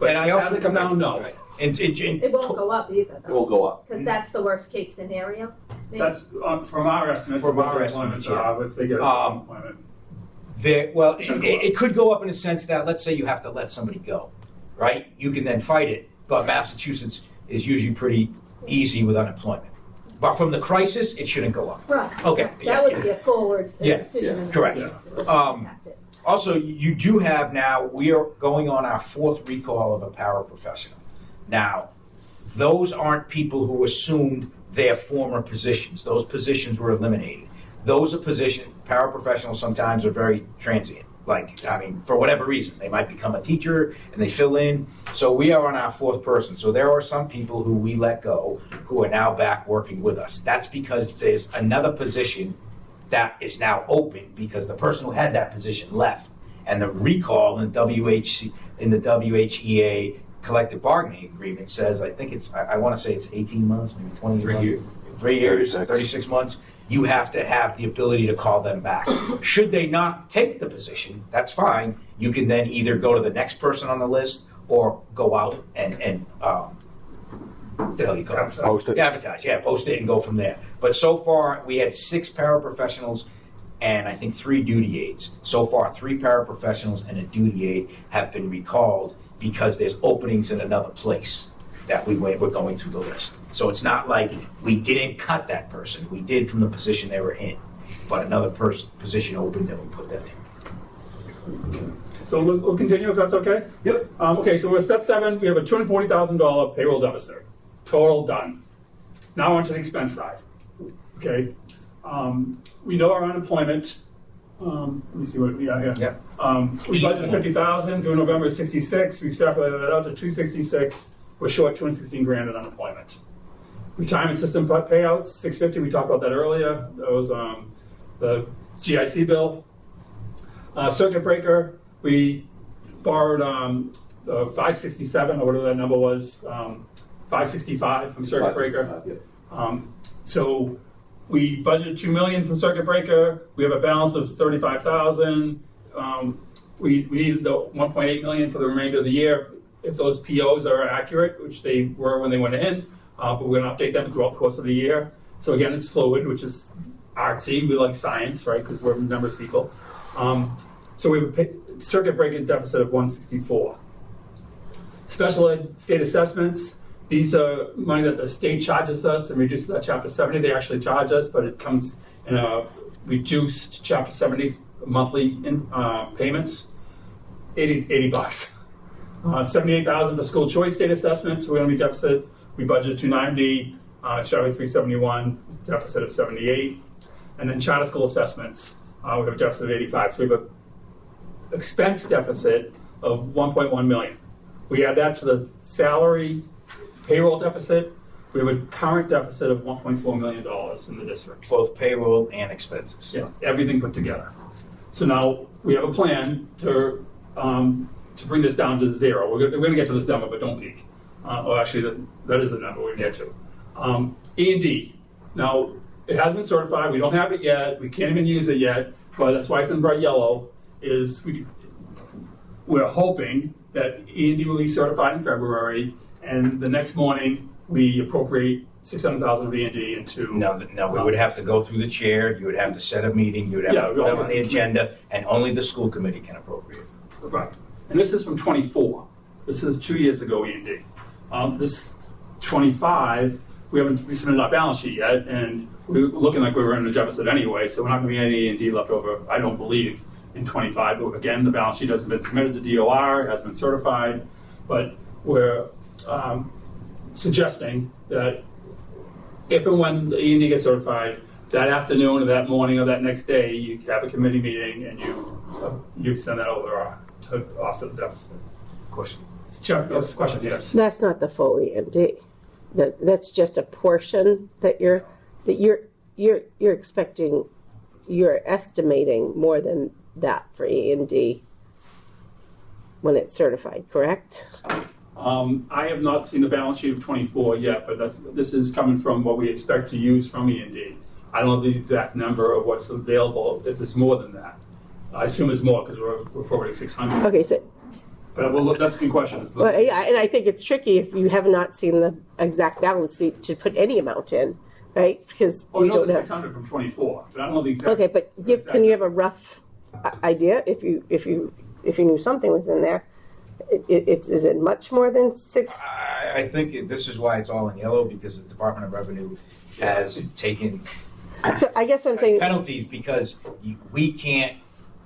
And I also Has it come down? No. It won't go up either, It will go up. because that's the worst case scenario. maybe? That's from our estimates. From what our the estimates, employments are, if they get employment. Well, it could go up in a sense that, let's say you have to let somebody go, right? You can then fight it, but Massachusetts is usually pretty easy with unemployment. But from the crisis, it shouldn't go up. Right. Okay. That would be a forward Yeah, decision. correct. Yeah. Impact it. Also, you do have now, we are going on our 4th recall of a paraprofessional. Now, those aren't people who assumed their former positions. Those positions were eliminated. Those are positions, paraprofessionals sometimes are very transient. Like, I mean, for whatever reason, they might become a teacher and they fill in. So we are on our 4th person. So there are some people who we let go who are now back working with us. That's because there's another position that is now open because the person who had that position left. And the recall in the WHEA collective bargaining agreement says, I think it's, I want to say it's 18 months, maybe 20 months. 3 years, 36 months. You have to have the ability to call them back. Should they not take the position, that's fine. You can then either go to the next person on the list or go out and what the hell you call it? Post it. Advertise, yeah, post it and go from there. But so far, we had 6 paraprofessionals and I think 3 duty aides. So far, 3 paraprofessionals and a duty aide have been recalled because there's openings in another place that we're going through the list. So it's not like we didn't cut that person. We did from the position they were in, but another position opened and we put them in. So we'll continue if that's okay? Yep. Okay, so we're step 7, we have a $240,000 payroll deficit. Total done. Now onto the expense side. Okay. We know our unemployment. Let me see what we got here. Yep. We budgeted 50,000 through November 66. We extrapolated that out to 266. We're short 216 grand in unemployment. Retirement system payouts, 650. We talked about that earlier. That was the GIC bill. Circuit breaker. We borrowed the 567 or whatever that number was. 565 from circuit breaker. So we budgeted $2 million from circuit breaker. We have a balance of 35,000. We needed the 1.8 million for the remainder of the year if those POs are accurate, which they were when they went in. But we're going to update them throughout the course of the year. So again, it's fluid, which is artsy. We like science, right? Because we're numbers people. So we have a circuit breaker deficit of 164. Special ed state assessments. These are money that the state charges us and reduces that Chapter 70. They actually charge us, but it comes in a reduced Chapter 70 monthly payments. 80 bucks. 78,000 for school choice state assessments. We're going to be deficit. We budgeted 290, Charlie 371, deficit of 78. And then charter school assessments, we have a deficit of 85. So we have an expense deficit of 1.1 million. We add that to the salary payroll deficit. We have a current deficit of $1.4 million in the district. Both payroll and expenses. Yeah, everything put together. So now we have a plan to bring this down to 0. We're going to get to this number, but don't peek. Actually, that is the number we're going to get to. E&D. Now, it hasn't been certified. We don't have it yet. We can't even use it yet. But that's why it's in bright yellow. We're hoping that E&D will be certified in February, and the next morning we appropriate 600,000 of E&D into. No, we would have to go through the chair. You would have to set a meeting. You would have to put it on the agenda, and only the school committee can appropriate. Right. And this is from 24. This is 2 years ago E&D. This 25, we haven't resubmitted our balance sheet yet, and we're looking like we were in a deficit anyway, so we're not going to be any E&D left over, I don't believe, in 25. But again, the balance sheet hasn't been submitted to DOR, it hasn't been certified, but we're suggesting that if and when the E&D gets certified, that afternoon or that morning or that next day, you have a committee meeting and you send that over to offset the deficit. Question. Chuck, that's the question, yes. That's not the full EMD. That's just a portion that you're you're estimating more than that for E&D when it's certified, correct? I have not seen the balance sheet of 24 yet, but this is coming from what we expect to use from E&D. I don't know the exact number of what's available, if there's more than that. I assume it's more because we're forwarding 600. Okay, so, But we'll look, that's a good question. well, yeah, and I think it's tricky if you have not seen the exact balance sheet to put any amount in, right? Because Oh, we no, don't the have. 600 from 24, but I don't know the exact. Okay, but can you have a rough idea if you knew something was in there? Is it much more than 6? I think this is why it's all in yellow, because the Department of Revenue has taken So I guess what I'm saying. penalties because we can't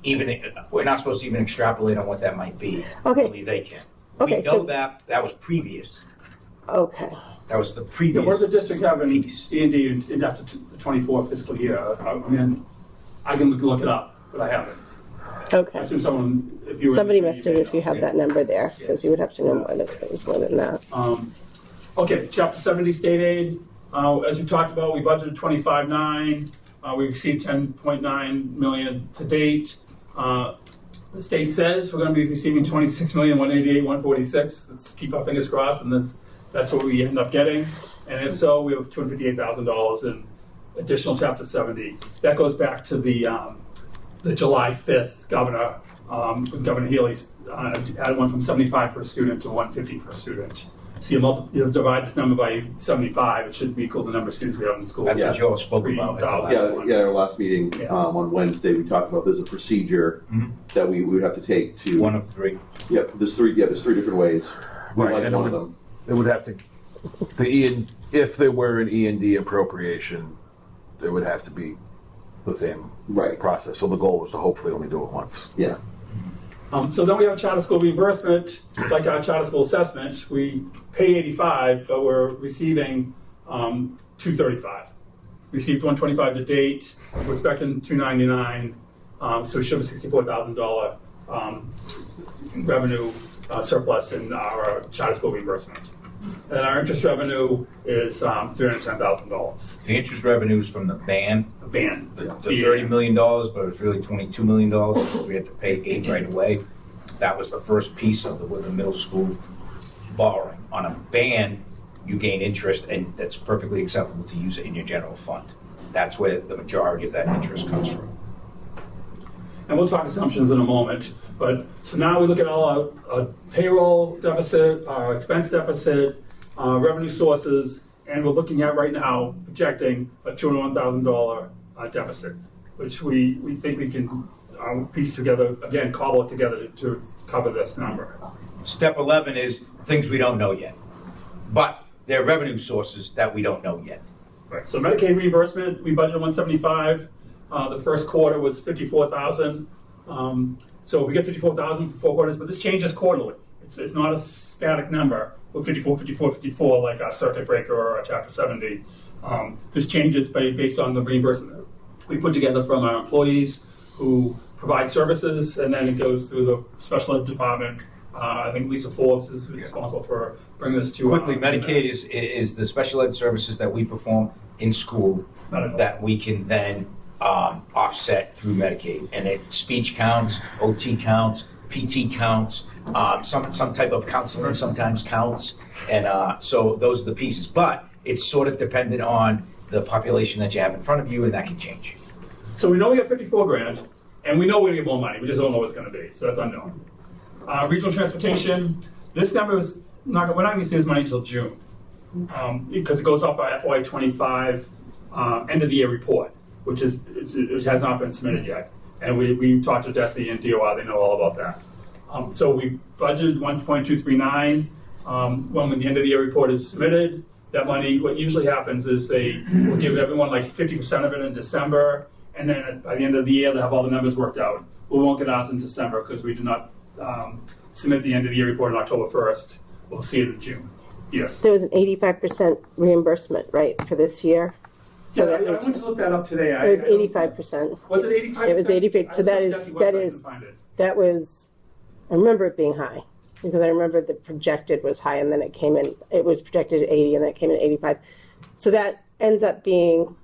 even, we're not supposed to even extrapolate on what that might be. Okay. Only they can. Okay, We know so- that was previous. Okay. That was the Yeah, previous. where's the district having piece. E&D in after the 24 fiscal year? I mean, I can look it up, but I haven't. I Okay. assume someone, if you were. Somebody must have, if you have that number there, because you would have to know more than it was more than that. Okay, Chapter 70 state aid. As we talked about, we budgeted 25.9. We received 10.9 million to date. The state says we're going to be receiving 26,188,146. Let's keep our fingers crossed, and that's what we end up getting. And if so, we have $258,000 in additional Chapter 70. That goes back to the July 5th Governor Healy's added one from 75 per student to 150 per student. So you divide this number by 75, it should be equal to the number of students we have in the school. That's what you all spoke about. at the last Yeah, our last meeting Yeah. on Wednesday, we talked about there's a procedure that we would have to take to. One of three. Yep, there's three different ways. We Right, like and one of them. It would have to, if there were an E&D appropriation, there would have to be the same Right. process. So the goal was to hopefully only do it once. Yeah. So then we have charter school reimbursement, like our charter school assessment. We pay 85, but we're receiving 235. Received 125 to date. We're expecting 299. So we should have a $64,000 revenue surplus in our charter school reimbursement. And our interest revenue is $310,000. The interest revenues from the ban, The ban. the $30 million, but it's really $22 million because we had to pay 8 right away. That was the first piece of the Whitman Middle School borrowing. On a ban, you gain interest, and that's perfectly acceptable to use it in your general fund. That's where the majority of that interest comes from. And we'll talk assumptions in a moment. But so now we look at all our payroll deficit, our expense deficit, revenue sources, and we're looking at right now projecting a $201,000 deficit, which we think we can piece together, again, cobble it together to cover this number. Step 11 is things we don't know yet, but they're revenue sources that we don't know yet. Right. So Medicaid reimbursement, we budgeted 175. The first quarter was 54,000. So we get 54,000 for 4 quarters, but this changes quarterly. It's not a static number with 54, 54, 54 like a circuit breaker or a Chapter 70. This changes based on the reimbursement we put together from our employees who provide services, and then it goes through the special ed department. I think Lisa Forbes is responsible for bringing this to. Quickly, Medicaid is the special ed services that we perform in school Medical. that we can then offset through Medicaid. And speech counts, OT counts, PT counts, some type of counseling sometimes counts. And so those are the pieces. But it's sort of dependent on the population that you have in front of you, and that can change. So we know we have 54 grand, and we know we're gonna get more money. We just don't know what it's gonna be. So that's unknown. Regional transportation. This number is not. We're not gonna see this money until June, because it goes off our FY25 end of the year report, which has not been submitted yet. And we talked to DESI and DOR. They know all about that. So we budgeted 1.239. When the end of the year report is submitted, that money, what usually happens is they will give everyone like 50% of it in December, and then by the end of the year, they'll have all the numbers worked out. We won't get ours in December because we do not submit the end of the year report on October 1st. We'll see it in June. Yes. There was an 85% reimbursement, right, for this year? Yeah, I went to look that up today. It was 85%. Was it 85%? It was 85. So that is, I remember it being high because I remember the projected was high and then it was projected at 80 and then it came in at 85. So that ends up being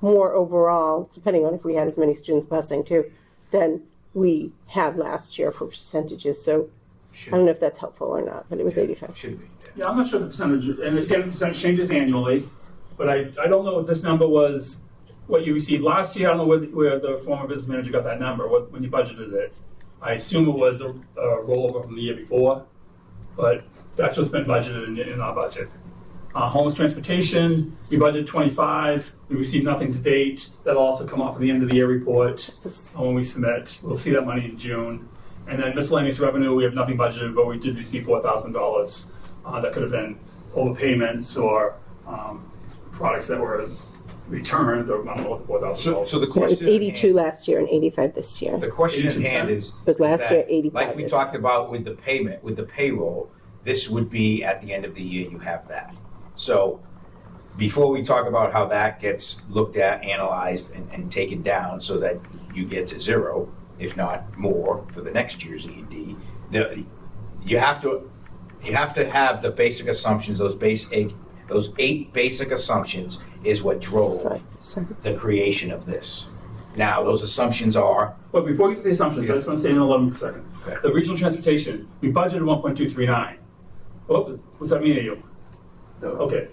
more overall, depending on if we had as many students busing too, than we had last year for percentages. So I don't know if that's helpful or not, but it was 85. Should be. Yeah, I'm not sure the percentage, and again, the percentage changes annually, but I don't know if this number was what you received last year. I don't know where the former business manager got that number, when you budgeted it. I assume it was a rollover from the year before, but that's what's been budgeted in our budget. Homeless transportation, we budgeted 25, we received nothing to date. That'll also come off at the end of the year report when we submit. We'll see that money in June. And then miscellaneous revenue, we have nothing budgeted, but we did receive $4,000. That could have been overpayments or products that were returned, or I don't know what the $4,000. So the Yeah, it was question. 82 last year and 85 this year. The question at hand is. Was last that, year 85 Like we this talked about with the payment, with the payroll, this would be at the end of the year, you have that. So before we talk about how that gets looked at, analyzed, and taken down so that you get to zero, if not more, for the next year's E&D, you have to have the basic assumptions, those 8 basic assumptions is what drove the creation of this. Now, those assumptions are. But before we get to the assumptions, I just want to stay in 11 for a second. Okay. The regional transportation, we budgeted 1.239. Oh, what's that mean to you? Okay.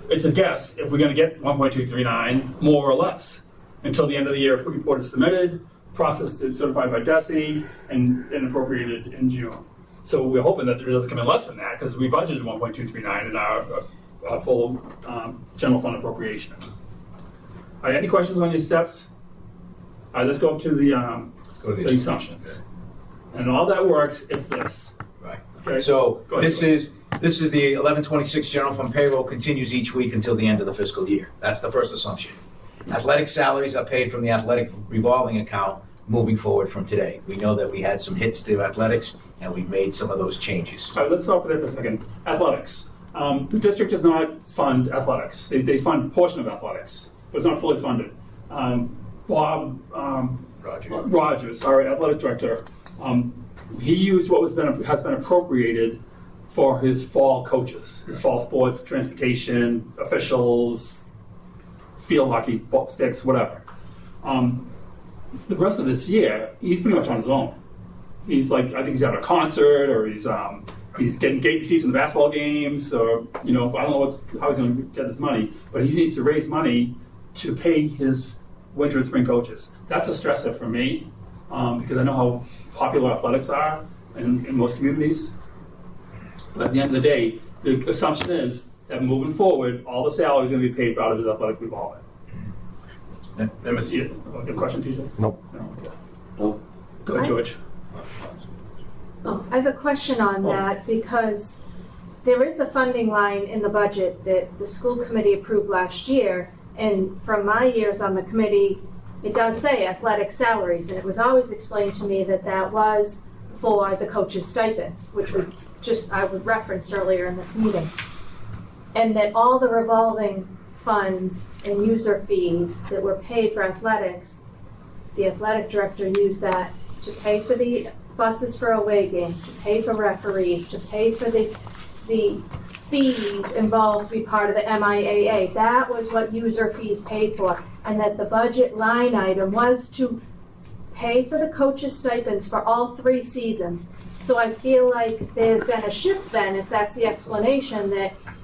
It's a guess if we're going to get 1.239, more or less, until the end of the year. Report is submitted, processed and certified by DESE, and appropriated in June. So we're hoping that it doesn't come in less than that, because we budgeted 1.239 in our full general fund appropriation. All right, any questions on your steps? All right, let's go up to the assumptions. And all that works if this. Right. Okay. So Go ahead. this is the 1126 general fund payroll continues each week until the end of the fiscal year. That's the first assumption. Athletic salaries are paid from the athletic revolving account moving forward from today. We know that we had some hits to athletics, and we made some of those changes. All right, let's stop there for a second. Athletics. The district does not fund athletics. They fund a portion of athletics, but it's not fully funded. Bob Rogers, our athletic director, he used what has been appropriated for his fall coaches, his fall sports, transportation, officials, field hockey, ball sticks, whatever. The rest of this year, he's pretty much on his own. He's like, I think he's at a concert, or he's getting gate seats in the basketball games, or I don't know how he's going to get his money, but he needs to raise money to pay his winter and spring coaches. That's a stressor for me, because I know how popular athletics are in most communities. But at the end of the day, the assumption is that moving forward, all the salary is going to be paid out of his athletic revolving. You have a question, TJ? Nope. No, okay. Go ahead, George. Oh, I have a question on that, because there is a funding line in the budget that the school committee approved last year, and from my years on the committee, it does say athletic salaries, and it was always explained to me that that was for the coaches' stipends, which I referenced earlier in this meeting, and that all the revolving funds and user fees that were paid for athletics, the athletic director used that to pay for the buses for away games, to pay for referees, to pay for the fees involved to be part of the MIAA. That was what user fees paid for, and that the budget line item was to pay for the coaches' stipends for all 3 seasons. So I feel like there's been a shift then, if that's the explanation,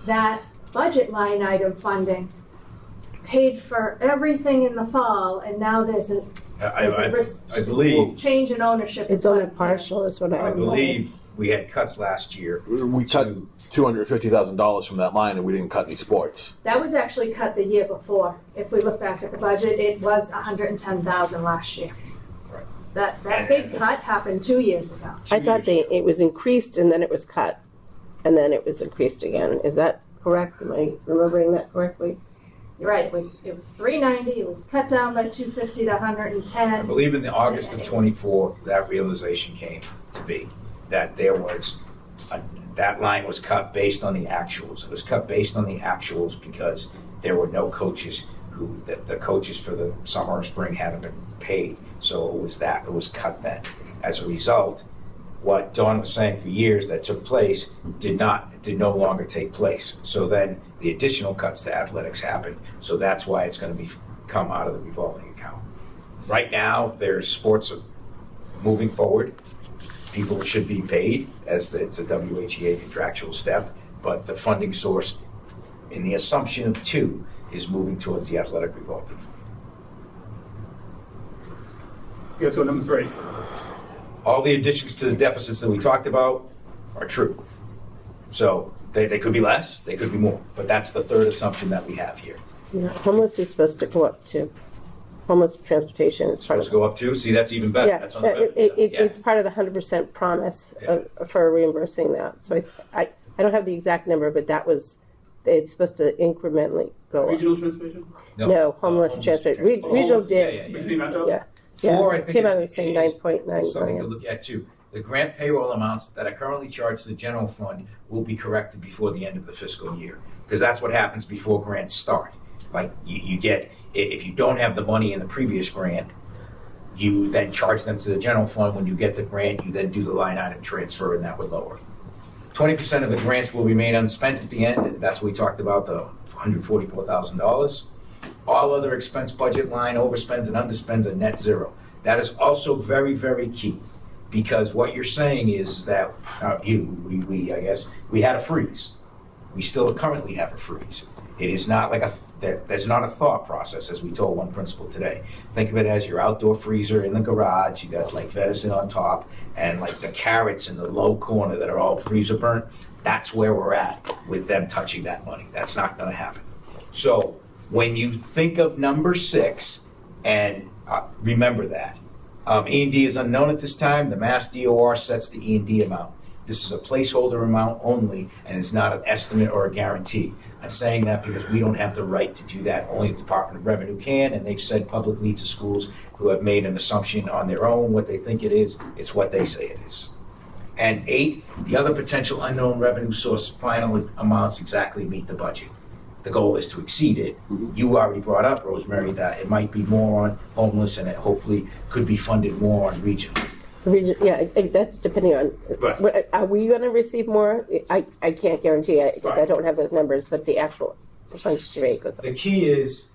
that budget line item funding paid for everything in the fall, and now there's a I believe change in ownership. It's only partial, is what I believe we had cuts last year. We cut $250,000 from that line, and we didn't cut any sports. That was actually cut the year before. If we look back at the budget, it was $110,000 last year. Right. That big cut happened 2 years ago. I thought it was increased and then it was cut, and then it was increased again. Is that correct? Am I remembering that correctly? You're right. It was $390. It was cut down by $250 to $110. I believe in the August of '24, that realization came to be that there was that line was cut based on the actuals. It was cut based on the actuals because there were no coaches the coaches for the summer or spring hadn't been paid. So it was cut then. As a result, what Dawn was saying for years that took place did no longer take place. So then the additional cuts to athletics happen. So that's why it's going to come out of the revolving account. Right now, there's sports moving forward. People should be paid as it's a WHEA contractual step, but the funding source in the assumption of 2 is moving towards the athletic revolving fund. Yeah, so number 3. All the additions to the deficits that we talked about are true. So they could be less, they could be more, but that's the third assumption that we have here. Yeah, homeless is supposed to go up too. Homeless transportation is part Supposed of to go up too? See, that's even better. Yeah, That's on the revenue side. Yeah. it's part of the 100% promise for reimbursing that. So I don't have the exact number, but it's supposed to incrementally go up. Regional transportation? No, homeless transportation. Regional did. Between Metro? Yeah. 4, I think, Came out is- and saying is 9.9 something to million. look at too. The grant payroll amounts that are currently charged to the general fund will be corrected before the end of the fiscal year, because that's what happens before grants start. Like you get, if you don't have the money in the previous grant, you then charge them to the general fund. When you get the grant, you then do the line item transfer, and that would lower. 20% of the grants will remain unspent at the end. That's what we talked about, the $144,000. All other expense budget line overspends and underspends are net zero. That is also very, very key, because what you're saying is that I guess we had a freeze. We still currently have a freeze. It is not like there's not a thought process, as we told one principal today. Think of it as your outdoor freezer in the garage. You got like venison on top and like the carrots in the low corner that are all freezer burnt. That's where we're at with them touching that money. That's not going to happen. So when you think of number 6, and remember that, E&D is unknown at this time. The Mass DOR sets the E&D amount. This is a placeholder amount only, and it's not an estimate or a guarantee. I'm saying that because we don't have the right to do that. Only the Department of Revenue can, and they've said publicly to schools who have made an assumption on their own what they think it is. It's what they say it is. And 8, the other potential unknown revenue source final amounts exactly meet the budget. The goal is to exceed it. You already brought up, Rosemary, that it might be more on homeless, and it hopefully could be funded more on regional. Yeah, that's depending on, Right. are we going to receive more? I can't guarantee it because I Right. don't have those numbers, but the actual percentage rate goes up. The key is,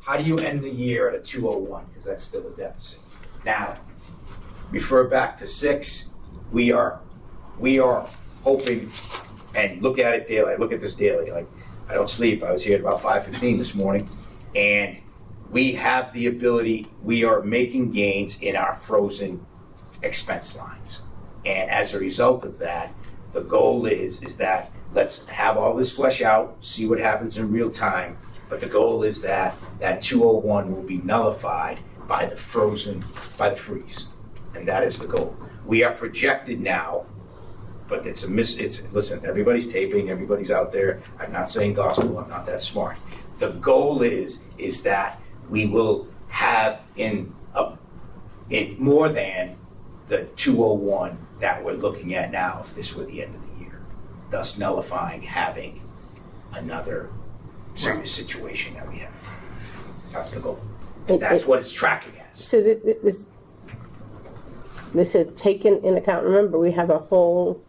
how do you end the year at a 201? Because that's still a deficit. Now, refer back to 6. We are hoping, and look at it daily. I look at this daily. Like, I don't sleep. I was here at about 5:15 this morning, and we have the ability. We are making gains in our frozen expense lines, and as a result of that, the goal is that let's have all this flesh out, see what happens in real time. But the goal is that 201 will be nullified by the freeze, and that is the goal. We are projected now, but listen, everybody's taping, everybody's out there. I'm not saying gospel, I'm not that smart. The goal is that we will have in more than the 201 that we're looking at now if this were the end of the year, thus nullifying having another serious situation that we have. That's the goal. That's what it's tracking as. So this is taken in account. Remember, we have a whole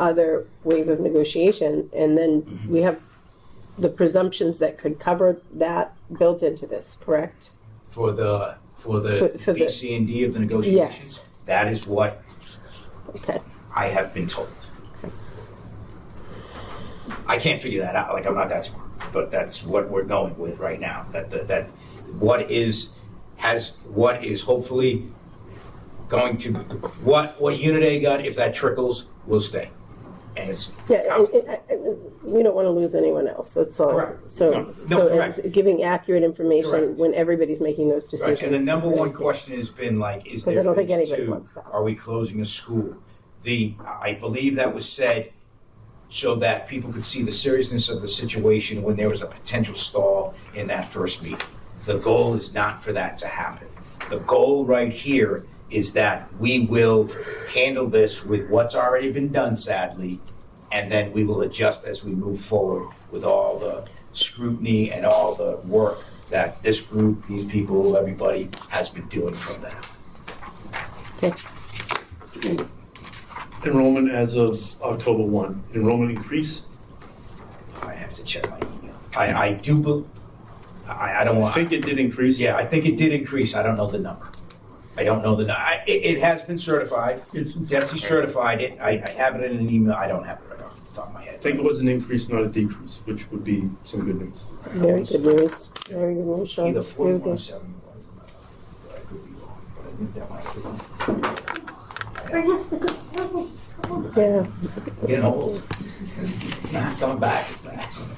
other wave of negotiation, and then we have the presumptions that could cover that built into this, correct? For the For the- BC&D of the negotiations, Yes. that is what Okay. I have been told. I can't figure that out. Like, I'm not that smart, but that's what we're going with right now. That what is hopefully going to what Unit A got, if that trickles, will stay, and it's Yeah, we don't want to lose anyone else. That's all. Correct. So, No, correct. it's giving accurate information Correct. when everybody's making those decisions. right. And the number is very one important. question has been like, is Because there I don't think phase anybody 2? wants that. Are we closing a school? I believe that was said so that people could see the seriousness of the situation when there was a potential stall in that first meeting. The goal is not for that to happen. The goal right here is that we will handle this with what's already been done, sadly, and then we will adjust as we move forward with all the scrutiny and all the work that this group, these people, everybody has been doing from that. Okay. Enrollment as of October 1. Enrollment increase. I have to check my email. I do, I don't I want. think it did increase. Yeah, I think it did increase. I don't know the number. I don't know the number. It has been certified. It's been Jesse certified it. I have it in an email. I don't have it right off the top of my head. I think it was an increase, not a decrease, which would be some good news. Very good news. Very good news, Sean. Either Very 41 or good. 71. I could be wrong, but I think that might be. Bring us the good news. Come on. Yeah. Getting old. It's not coming back as fast.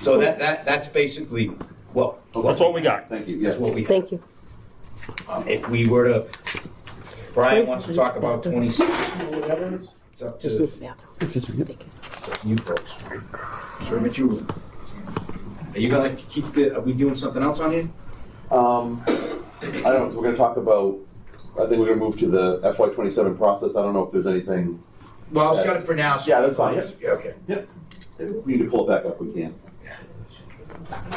So that's basically, well. That's what we got. Thank you. That's Yes. what we have. Thank you. If we were to, Brian wants to talk about 26 or whatever, it's up to Yeah. you folks. Sure, but you. Are you gonna keep are we doing something else on here? I don't know, we're gonna talk about, I think we're gonna move to the FY27 process. I don't know if there's anything. Well, I'll shut it for now. Yeah, that's fine, Yeah, okay. Yep. If we need to pull it back up, we can.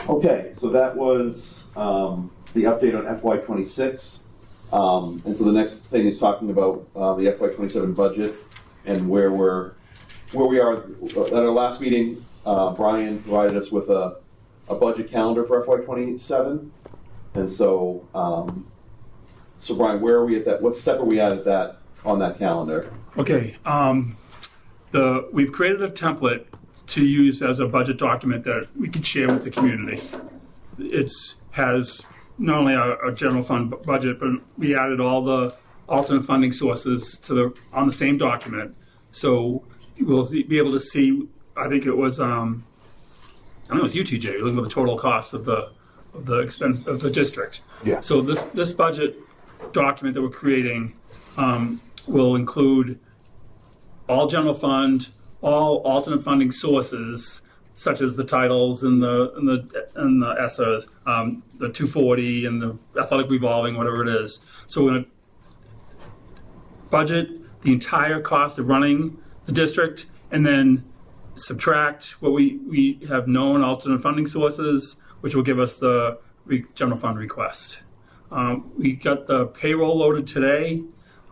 Okay, so that was the update on FY26. And so the next thing is talking about the FY27 budget and where we are. At our last meeting, Brian provided us with a budget calendar for FY27. And so, so Brian, where are we at that? What step are we at that on that calendar? Okay, we've created a template to use as a budget document that we can share with the community. It has not only our general fund budget, but we added all the alternate funding sources on the same document. So we'll be able to see, I think it was, I don't know, it was you, TJ, looking at the total cost of the expense of the district. Yeah. So this budget document that we're creating will include all general fund, all alternate funding sources, such as the titles and the ESSA, the 240 and the athletic revolving, whatever it is. So we're going to budget the entire cost of running the district and then subtract what we have known alternate funding sources, which will give us the general fund request. We got the payroll loaded today.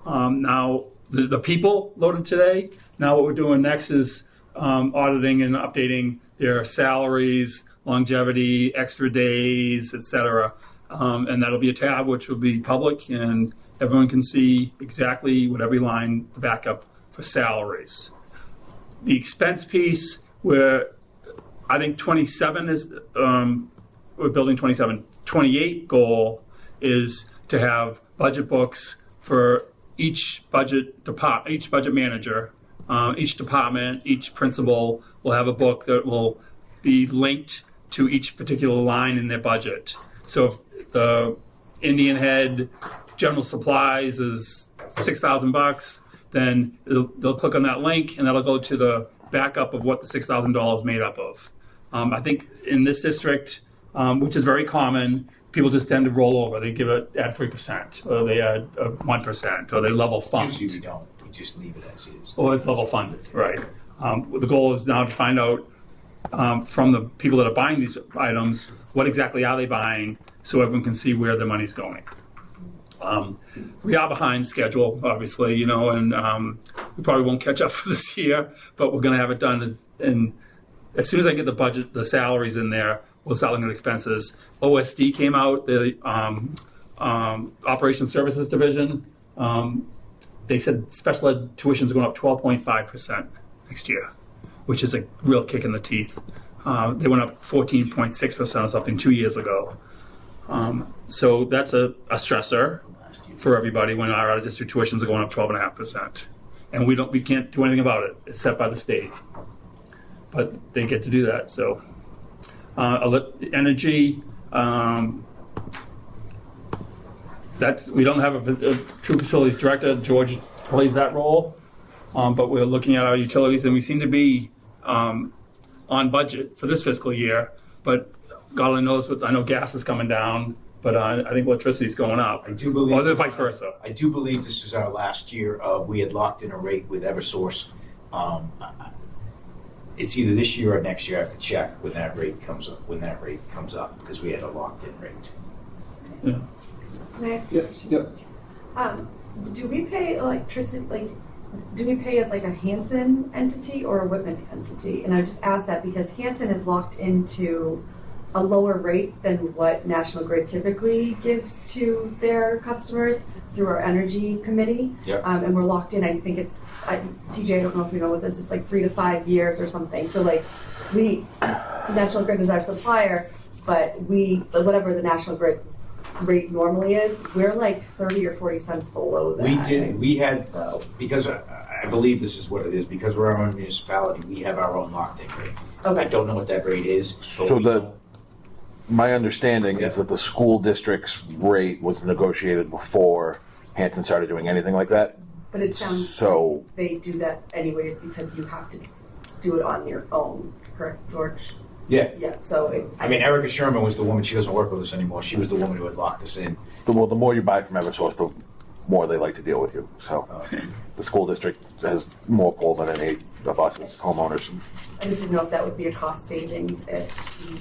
Now the people loaded today. Now what we're doing next is auditing and updating their salaries, longevity, extra days, etc. And that'll be a tab which will be public, and everyone can see exactly what every line, the backup for salaries. The expense piece, where I think 27 is, we're building 27. 28 goal is to have budget books for each budget manager, each department, each principal will have a book that will be linked to each particular line in their budget. So if the Indian head general supplies is $6,000, then they'll click on that link and that'll go to the backup of what the $6,000 is made up of. I think in this district, which is very common, people just tend to roll over. They add 3%, or they add 1%, or they level fund. Usually we don't. We just leave it as is. Or it's level funded, right. The goal is now to find out from the people that are buying these items, what exactly are they buying, so everyone can see where the money's going. We are behind schedule, obviously, and we probably won't catch up for this year, but we're going to have it done. And as soon as I get the budget, the salaries in there, we'll start looking at expenses. OSD came out, the Operations Services Division. They said special ed tuition is going up 12.5% next year, which is a real kick in the teeth. They went up 14.6% or something 2 years ago. So that's a stressor for everybody when our out-of-district tuitions are going up 12.5%. And we can't do anything about it. It's set by the state. But they get to do that, so. Energy, we don't have a true facilities director. George plays that role, but we're looking at our utilities, and we seem to be on budget for this fiscal year. But God only knows I know gas is coming down, but I think electricity is going up. I do believe, or vice versa. I do believe this is our last year. We had locked in a rate with Eversource. It's either this year or next year. I have to check when that rate comes up, because we had a locked-in rate. Yeah. Can I ask you a question? Yep. Do we pay electricity, like do we pay as like a Hanson entity or a Whitman entity? And I just ask that because Hanson is locked into a lower rate than what National Grid typically gives to their customers through our energy committee. Yep. And we're locked in, I think it's, TJ, I don't know if you know what this, it's like 3 to 5 years or something. So like National Grid is our supplier, but whatever the National Grid rate normally is, we're like 30 or 40 cents below that. We had, because I believe this is what it is, because we're our own municipality, we have our own locked-in rate. Okay. I don't know what that rate is. So my understanding is that the school district's rate was negotiated before Hanson started doing anything like that. But it sounds So- like they do that anyway because you have to do it on your phone, correct, George? Yeah. Yeah, so I mean, Erica Sherman was the woman, she doesn't work with us anymore. She was the woman who had locked us in. The more you buy from Eversource, the more they like to deal with you. So the school district has more pull than any of us as homeowners. I just didn't know if that would be a cost savings if you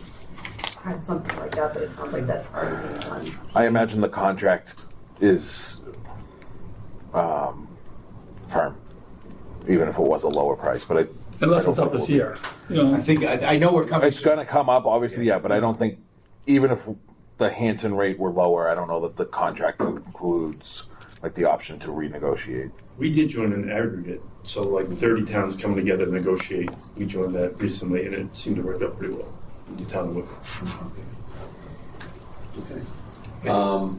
had something like that, but it sounds like that's already being done. I imagine the contract is firm, even if it was a lower price. But Unless I it's don't up think this it will year. You know, I think, I know we're coming. It's going to come up, obviously, yeah. But I don't think, even if the Hanson rate were lower, I don't know that the contract includes like the option to renegotiate. We did join an aggregate, so like 30 towns coming together to negotiate. We joined that recently, and it seemed to work out pretty well. The town of Whitman.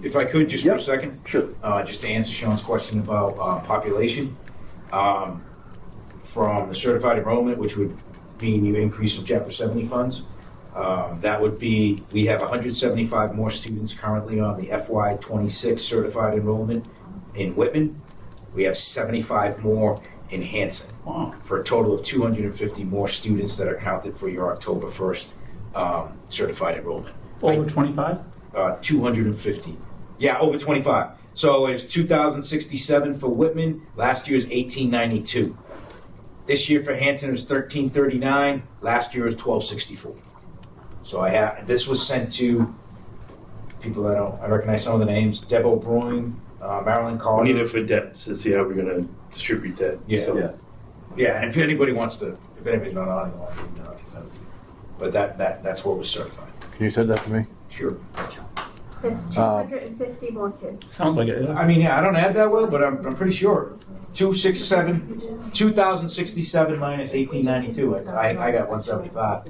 If I could, just for Yep. a second. Sure. Just to answer Sean's question about population. From the certified enrollment, which would mean you increase in Chapter 70 funds, that would be, we have 175 more students currently on the FY26 certified enrollment in Whitman. We have 75 more in Hanson, for a total of 250 more students that are counted for your October 1st certified enrollment. over 25? 250. Yeah, over 25. So it's 2,067 for Whitman. Last year's 1,892. This year for Hanson is 1,339. Last year was 1,264. So this was sent to people I recognize some of the names: Deb O'Brien, Marilyn We Carter. need it for debt to see how we're going to distribute debt. Yeah. So, Yeah, and if anybody's not on it, wants to, but that's what was certified. Can you send that to me? Sure. That's 250 more kids. Sounds like it. Yeah. I mean, yeah, I don't add that well, but I'm pretty sure. 2,067 minus 1,892. I got 175.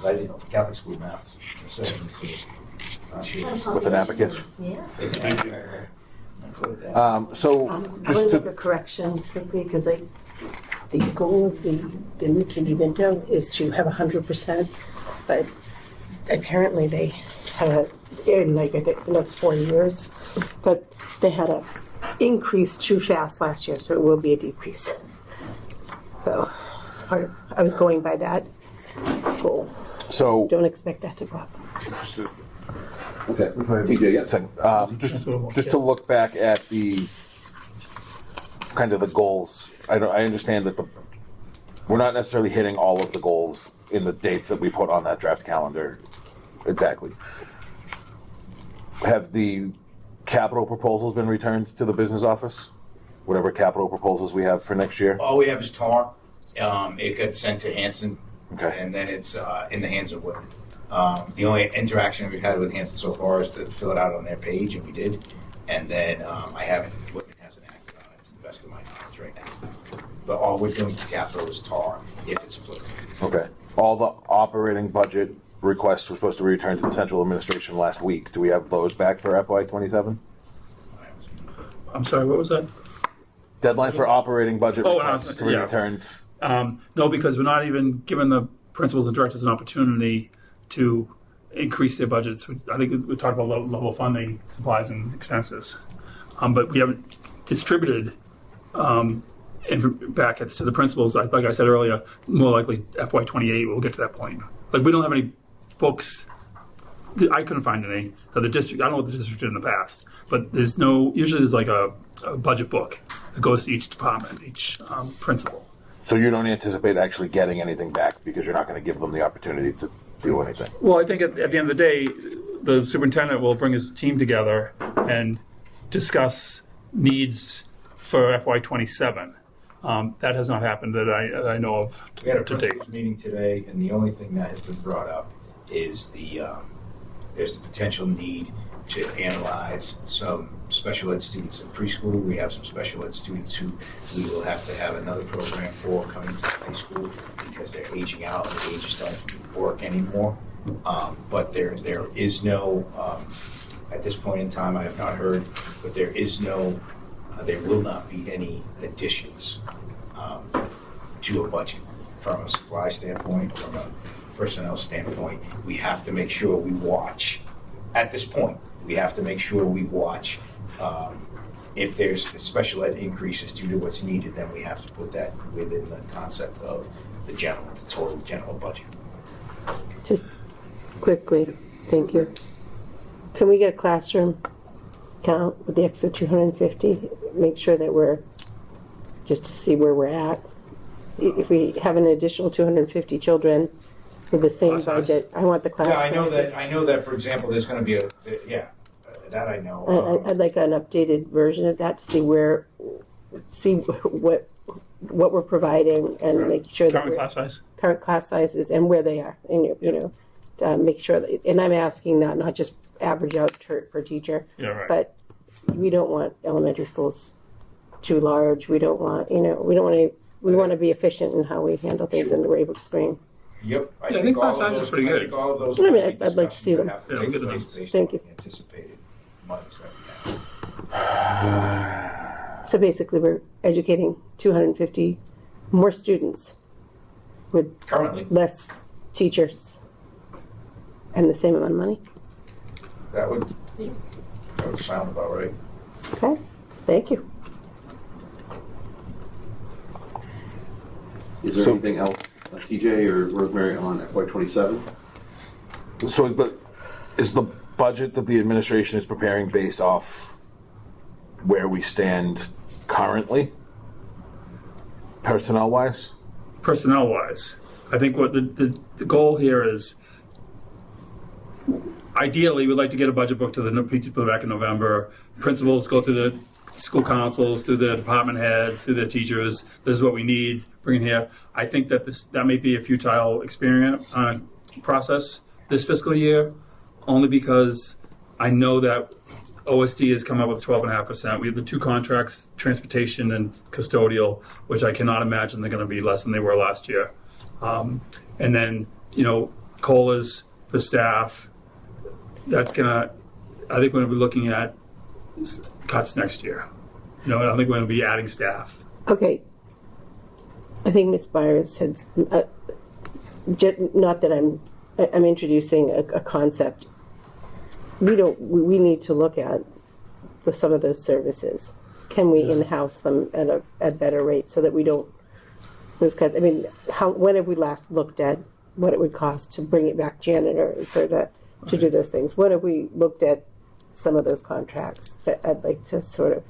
I did Catholic school math. With an abacus. Yeah. So I just want to make to, a correction quickly because the goal of the McKinney Minto is to have 100%, but apparently they had in like I think the next 4 years, but they had a increase too fast last year, so it will be a decrease. So it's part of, I was going by that goal. so Don't expect that to go up. Okay. TJ, yeah. just to look back at the kind of the goals. I understand that we're not necessarily hitting all of the goals in the dates that we put on that draft calendar exactly. Have the capital proposals been returned to the business office? Whatever capital proposals we have for next year? All we have is TAR. It got sent to Hanson, Okay. and then it's in the hands of Whitman. The only interaction we've had with Hanson so far is to fill it out on their page, and we did. And then Whitman hasn't acted on it to the best of my knowledge right now. But all we're doing for capital is TAR, if it's applicable. Okay. All the operating budget requests were supposed to return to the central administration last week. Do we have those back for FY27? I'm sorry, what was that? Deadline for operating budget Oh, requests to be yeah. returned. No, because we're not even giving the principals and directors an opportunity to increase their budgets. I think we talked about level funding, supplies and expenses. But we haven't distributed brackets to the principals. Like I said earlier, more likely FY28, we'll get to that point. Like we don't have any books. I couldn't find any that the district. I don't know what the district did in the past, but usually there's like a budget book that goes to each department, each principal. So you don't anticipate actually getting anything back because you're not going to give them the opportunity to do anything. Well, I think at the end of the day, the superintendent will bring his team together and discuss needs for FY27. That has not happened that I know of We had a to date. principals meeting today, and the only thing that has been brought up is there's the potential need to analyze some special ed students in preschool. We have some special ed students who we will have to have another program for coming to high school because they're aging out and the ages don't work anymore. But there is no, at this point in time, I have not heard, but there will not be any additions to a budget from a supply standpoint, from a personnel standpoint. We have to make sure we watch. At this point, we have to make sure we watch if there's special ed increases due to what's needed, then we have to put that within the concept of the total general budget. Just quickly, thank you. Can we get a classroom count with the extra 250? Make sure that we're, just to see where we're at. If we have an additional 250 children with the same Class size. budget, I want the class Yeah, I know sizes. that. I know that. For example, there's going to be that I know. I'd like an updated version of that to see what we're providing and make sure that Current class size? current class sizes and where they are, and make sure that. And I'm asking not just average out per teacher, Yeah, right. but we don't want elementary schools too large. We don't want we want to be efficient in how we handle things and we're able to screen. Yep. I think class size is pretty good. I think all of those. I mean, I'd like to see them. Have to Yeah, take good place enough. based Thank on you. the anticipated monies that we have. So basically, we're educating 250 more students with Currently, less teachers and the same amount of money. that would sound about right. Okay, thank you. Is there So- anything else, TJ or Rosemary, on FY27? So is the budget that the administration is preparing based off where we stand currently, personnel-wise? Personnel-wise, I think what the goal here is, ideally, we'd like to get a budget book to the principal back in November. Principals go through the school councils, through the department heads, through the teachers. This is what we need. Bring it here. I think that that may be a futile process this fiscal year, only because I know that OSD has come up with 12.5%. We have the two contracts, transportation and custodial, which I cannot imagine they're going to be less than they were last year. And then, COLAs for staff. That's I think we're going to be looking at cuts next year. I don't think we're going to be adding staff. Okay. I think Ms. Byers had, not that I'm introducing a concept. We need to look at with some of those services. Can we in-house them at a better rate so that we don't lose cuts? I mean, when have we last looked at what it would cost to bring it back janitors or to do those things? When have we looked at some of those contracts that I'd like to sort of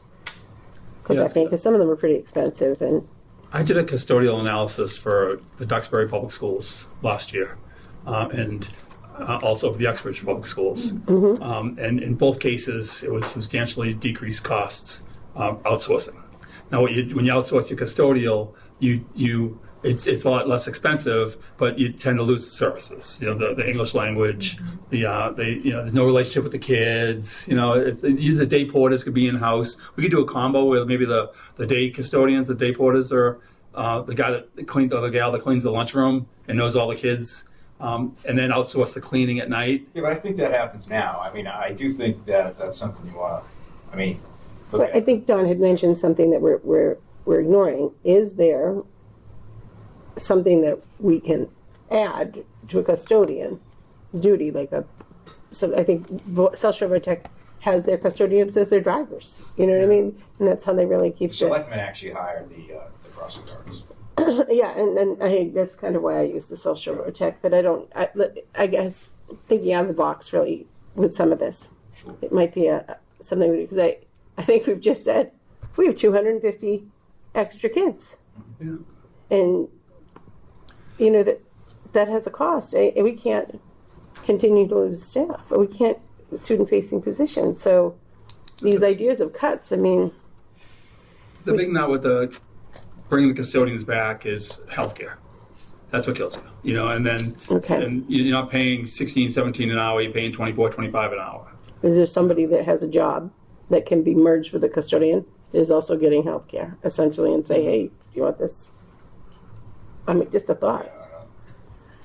go back in, because some of them are pretty expensive. And I did a custodial analysis for the Duxbury Public Schools last year, and also for the Uxbridge Public Schools. And in both cases, it was substantially decreased costs outsourcing. Now, when you outsource your custodial, it's a lot less expensive, but you tend to lose the services. The English language, there's no relationship with the kids. Use the day porters could be in house. We could do a combo where maybe the day custodians, the day porters, are the guy that cleans, or the gal that cleans the lunchroom and knows all the kids, and then outsource the cleaning at night. Yeah, but I think that happens now. I mean, I do think that if that's something you want to. but I think Don had mentioned something that we're ignoring. Is there something that we can add to a custodian's duty, so I think South Shore Tech has their custodians as their drivers. You know what I mean? And that's how they really keep The selectmen actually hired the crossing guards. Yeah, and I that's kind of why I use the South Shore Tech, but I guess thinking out of the box really with some of this. Sure. It might be something, because I think we've just said we have 250 extra kids. Yeah. And that has a cost. We can't continue to lose staff. We can't student-facing positions. So these ideas of cuts, I mean, The big nut with the bringing the custodians back is healthcare. That's what kills you, and then Okay. and you're not paying 16, 17 an hour, you're paying 24, 25 an hour. Is there somebody that has a job that can be merged with a custodian is also getting health care, essentially, and say, hey, do you want this? I mean, just a thought.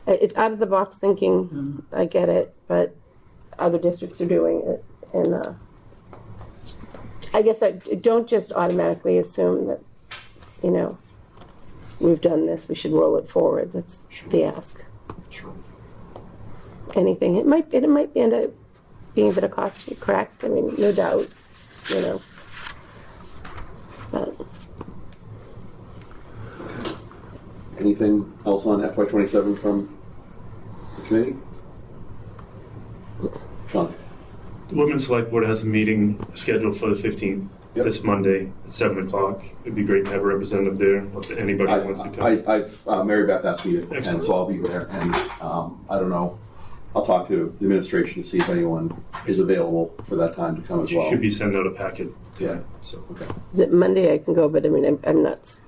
It's out of the box thinking, I get it, but other districts are doing it. And I guess I don't just automatically assume that, we've done this, we should roll it forward. That's the ask. Anything. It might end up being a bit of cost, correct? I mean, no doubt, But Anything else on FY27 from the committee? Sean? The Women's Select Board has a meeting scheduled for the 15th, Yep. this Monday at 7 o'clock. It'd be great to have a representative there, if anybody wants to come. I've Mary Beth asked me to attend, Excellent. so I'll be there. And I don't know. I'll talk to the administration to see if anyone is available for that time to come as You well. should be sending out a packet Yeah. tonight, so. Okay. is it Monday I can go, but I mean, I'm not,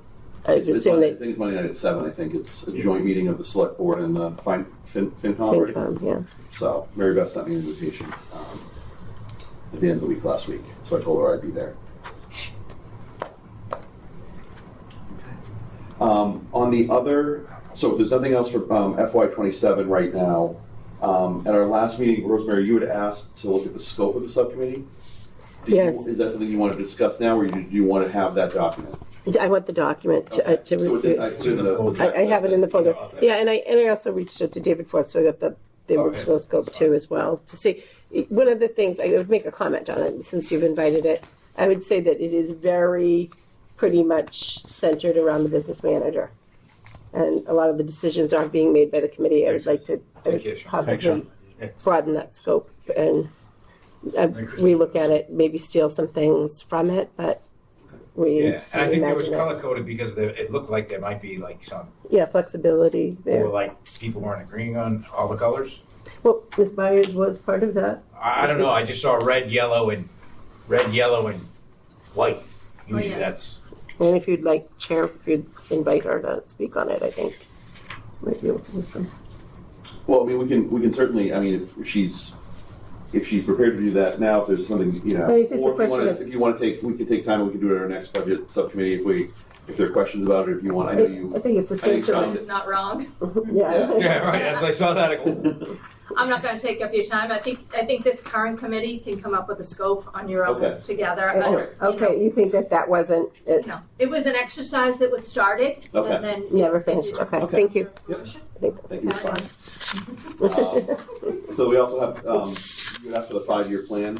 I It's assume Monday, I that think it's Monday night at 7. I think it's a joint meeting of the select board and the FinCom. right? FinCom, yeah. So Mary Beth sent me an invitation at the end of the week last week. So I told her I'd be there. On the other, so if there's nothing else for FY27 right now, at our last meeting, Rosemary, you had asked to look at the scope of the subcommittee. Yes. Is that something you want to discuss now, or do you want to have that document? I want the document to So it's in, review. it's in the. I have it in the folder. Yeah, and I also reached out to David Forth, so I got the Okay. original scope too as well, to see. One of the things, I would make a comment on it, since you've invited it, I would say that it is very, pretty much centered around the business manager. And a lot of the decisions aren't being made by the committee. I would like to Thank you, Sean. possibly broaden that scope and relook at it, maybe steal some things from it, but Yeah, and I think there was reimagine it. color coded because it looked like there might be like some, Yeah, flexibility there. or like people weren't agreeing on all the colors. Well, Ms. Byers was part of that. I don't know. I just saw red, yellow, and white. Usually yeah. that's And if you'd like, Chair, if you'd invite her to speak on it, I think might be able to do some. Well, I mean, we can certainly, I mean, if she's prepared to do that now, if there's something, Well, it's just a or question of- if you want to take, we can take time, we can do it at our next budget subcommittee if there are questions about it, if you want, I know you. I think it's I think essential. Sean- It's not wrong. Yeah. yeah, right. That's I saw that. I go, I'm not gonna take up your time. I think this current committee can come up with a scope on your own Okay. together. All right. Okay, you think that wasn't, it It was an exercise that was started Okay. and then. never finished? Okay, Okay. thank you. Yep. I think that's Thank you. fine. So we also have, you asked for the 5-year plan,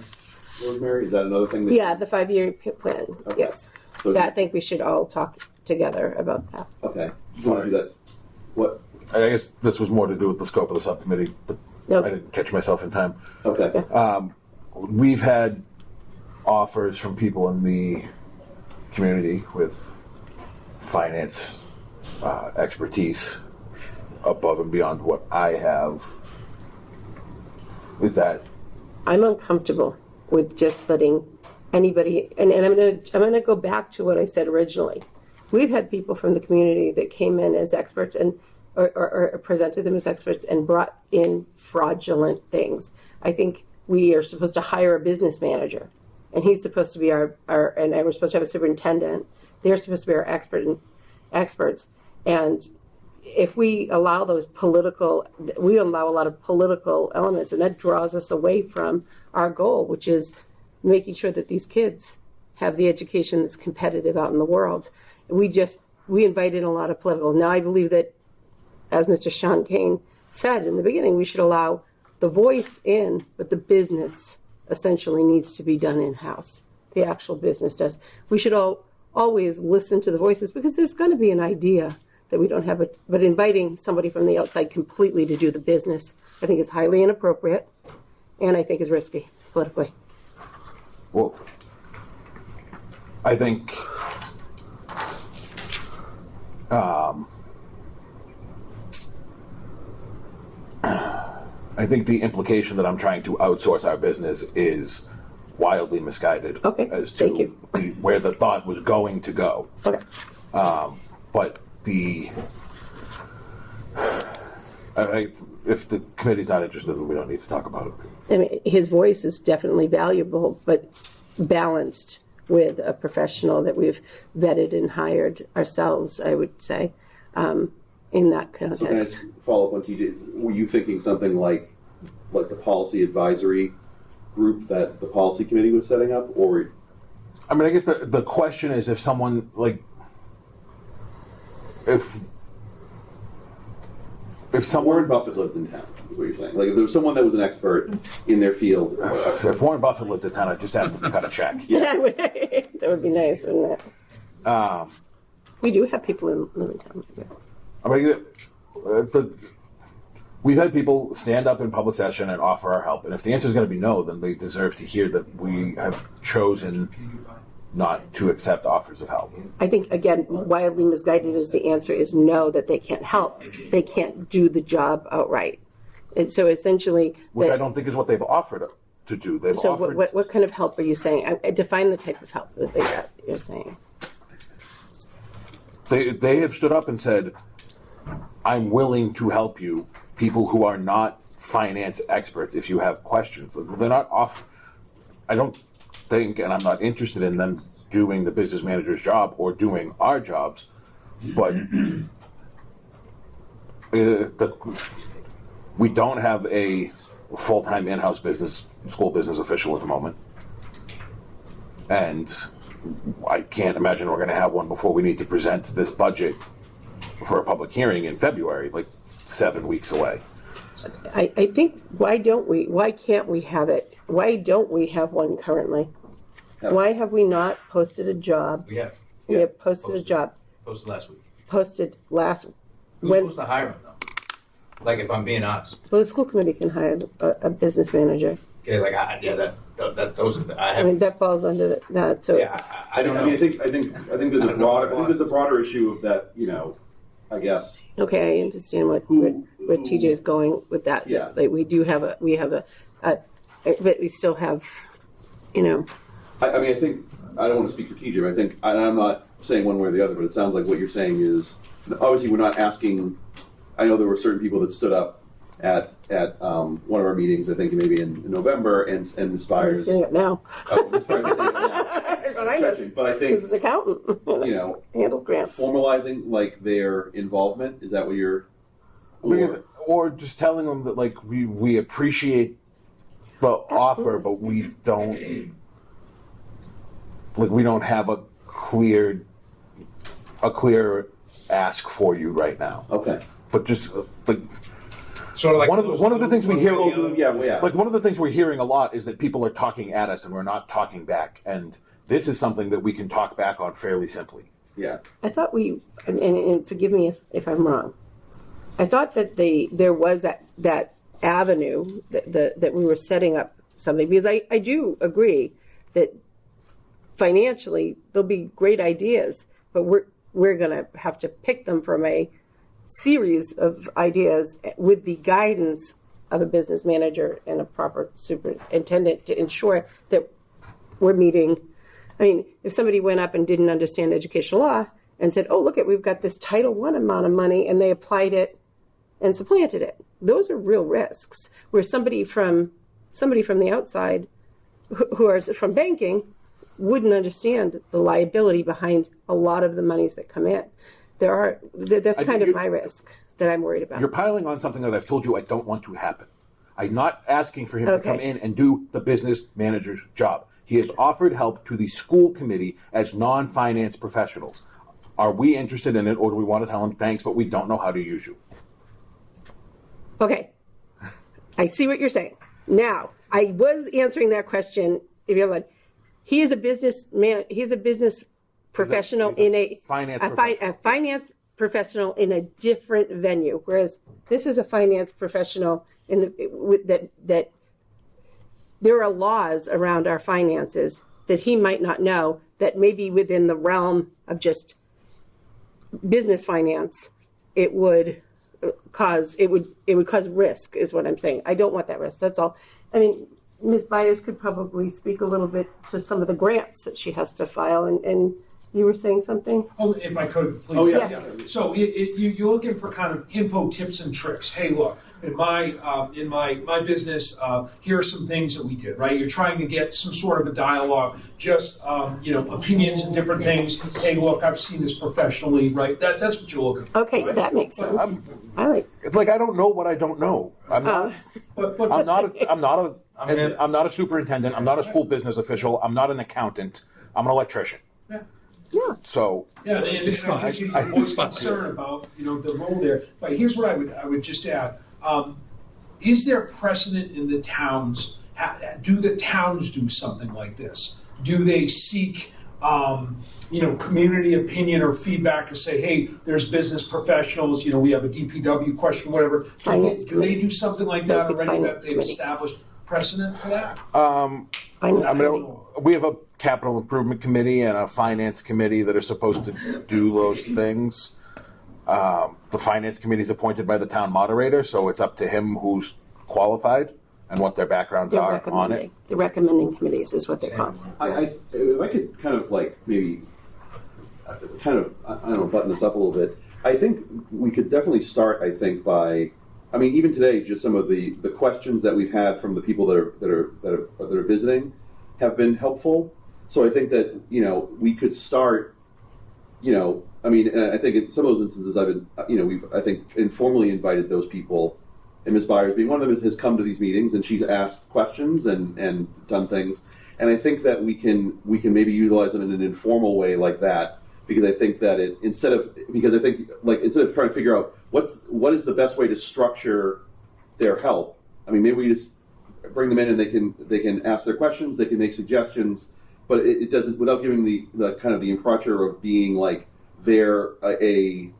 Rosemary, is that another thing that? Yeah, the 5-year plan, Okay. yes. So- I think we should all talk together about that. Okay, you want to do that, what, I guess this was more to do with the scope of the subcommittee, but No. I didn't catch myself in time. okay, We've had offers from people in the community with finance expertise above and beyond what I have. Is that I'm uncomfortable with just letting anybody, and I'm gonna go back to what I said originally. We've had people from the community that came in as experts and or presented them as experts and brought in fraudulent things. I think we are supposed to hire a business manager, and he's supposed to be our and we're supposed to have a superintendent. They're supposed to be our experts, and if we allow we allow a lot of political elements, and that draws us away from our goal, which is making sure that these kids have the education that's competitive out in the world. We invite in a lot of political. Now, I believe that, as Mr. Sean Kane said in the beginning, we should allow the voice in, but the business essentially needs to be done in-house. The actual business does. We should always listen to the voices, because there's going to be an idea that we don't have, but inviting somebody from the outside completely to do the business, I think is highly inappropriate, and I think is risky politically. well? I think the implication that I'm trying to outsource our business is wildly misguided Okay, as thank to you. where the thought was going to go. Okay. but if the committee's not interested, then we don't need to talk about it. I mean, his voice is definitely valuable, but balanced with a professional that we've vetted and hired ourselves, I would say, in that context. So can I just follow up on TJ? Were you thinking something like the policy advisory group that the policy committee was setting up, or? I mean, I guess the question is if someone if someone Warren Buffett lived in town, is what you're saying. Like if there was someone that was an expert in their field. if Warren Buffett lived in town, I'd just ask him to cut a check. That would be nice, wouldn't it? We do have people in living town. Yeah. I mean, we've had people stand up in public session and offer our help, and if the answer is going to be no, then they deserve to hear that we have chosen not to accept offers of help. I think, again, wildly misguided is the answer is no, that they can't help. They can't do the job outright. And so essentially... Which I don't think is what they've offered to do. They've so offered... what kind of help are you saying? I define the type of help that you're saying. They have stood up and said, I'm willing to help you, people who are not finance experts, if you have questions. They're not off... I don't think, and I'm not interested in them doing the business manager's job or doing our jobs, but we don't have a full-time in-house school business official at the moment, and I can't imagine we're going to have one before we need to present this budget for a public hearing in February, like 7 weeks away. I think, why can't we have it? Why don't we have one currently? Why have we not posted a job? We have. We have posted a job. Posted last week. Posted last. Who's supposed to hire him though? Like, if I'm being honest. Well, the school committee can hire a business manager. Okay, like those are I have. I mean, that falls under that. So Yeah, I don't know. I mean, I think there's a broader issue of that. I guess. okay, I understand where TJ is going with that. Yeah. Like we have a, but we still have, I mean, I think I don't want to speak for TJ, but I think, and I'm not saying one way or the other, but it sounds like what you're saying is obviously we're not asking. I know there were certain people that stood up at one of our meetings, I think maybe in November, and Ms. Byers. doing it now. Ms. Byers is saying it now. Stretching, but I He's think an accountant. Handle grants. formalizing their involvement, is that what you're? Or just telling them that we appreciate the offer, but we don't have a clear ask for you right now. Okay. But just Sort of like one of the things we hear, Yeah. one of the things we're hearing a lot is that people are talking at us and we're not talking back, and this is something that we can talk back on fairly simply. Yeah. I thought and forgive me if I'm wrong. I thought that there was that avenue that we were setting up something, because I do agree that financially there'll be great ideas, but we're going to have to pick them from a series of ideas with the guidance of a business manager and a proper superintendent to ensure that we're meeting. I mean, if somebody went up and didn't understand educational law and said, oh, look, we've got this Title I amount of money, and they applied it and supplanted it, those are real risks. Where somebody from the outside who are from banking wouldn't understand the liability behind a lot of the monies that come in. That's kind of my risk that I'm worried about. You're piling on something that I've told you I don't want to happen. I'm not asking for him to come in and do the business manager's job. He has offered help to the school committee as non-finance professionals. Are we interested in it, or do we want to tell him thanks, but we don't know how to use you? Okay, I see what you're saying. Now, I was answering that question. If you have he is a business man. He's a business professional He's a finance professional in a different venue, whereas this is a finance professional that there are laws around our finances that he might not know that may be within the realm of just business finance. It would cause risk, is what I'm saying. I don't want that risk. That's all. I mean, Ms. Byers could probably speak a little bit to some of the grants that she has to file and You were saying something? Oh, if I could, please. Oh, yeah. Yes. So you're looking for kind of info, tips, and tricks. Hey, look, in my business, here are some things that we did. Right? You're trying to get some sort of a dialogue, just opinions and different things. Hey, look, I've seen this professionally. Right? That's what you're looking for. Okay, right? that makes But, sense. I like. It's like I don't know what I don't know. I'm not. But I'm not a superintendent. I'm not a school business official. I'm not an accountant. I'm an electrician. Yeah. So yeah, and I think you voiced concern about the role there. But here's what I would just add: is there precedent in the towns? Do the towns do something like this? Do they seek community opinion or feedback to say, hey, there's business professionals. We have a DPW question, whatever. Do they do something like that already? That they've established precedent for that? we have a capital improvement committee and a finance committee that are supposed to do those things. The finance committee is appointed by the town moderator, so it's up to him who's qualified and what their backgrounds are on it. The recommending committees is what they're called. If I could kind of like maybe button this up a little bit. I think we could definitely start, I think, by, even today, just some of the questions that we've had from the people that are visiting have been helpful. So I think that, we could start, and I think in some of those instances we've, I think, informally invited those people, and Ms. Byers being one of them has come to these meetings and she's asked questions and done things. And I think that we can maybe utilize them in an informal way like that, because I think that instead of trying to figure out what is the best way to structure their help, maybe we just bring them in and they can ask their questions, they can make suggestions, but it doesn't, without giving the kind of the imprimatur of being like they're a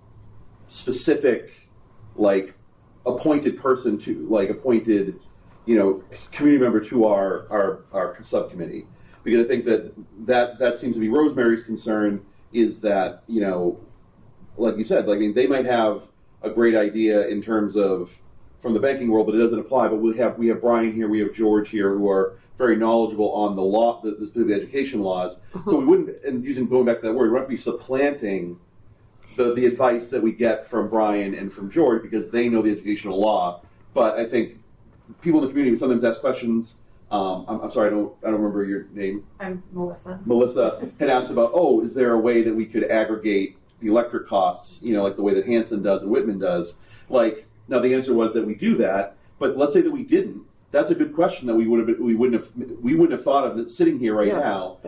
specific appointed person to appointed community member to our subcommittee, because I think that seems to be Rosemary's concern, is that like you said, they might have a great idea in terms of from the banking world, but it doesn't apply. But we have Brian here, we have George here, who are very knowledgeable on the law, the education laws. So we wouldn't, and going back to that word, we wouldn't be supplanting the advice that we get from Brian and from George, because they know the educational law. But I think people in the community sometimes ask questions. I'm sorry, I don't remember your name. I'm Melissa. Melissa had asked about, is there a way that we could aggregate the electric costs, like the way that Hanson does and Whitman does? Now the answer was that we do that, but let's say that we didn't. That's a good question that we wouldn't have thought of sitting here right now.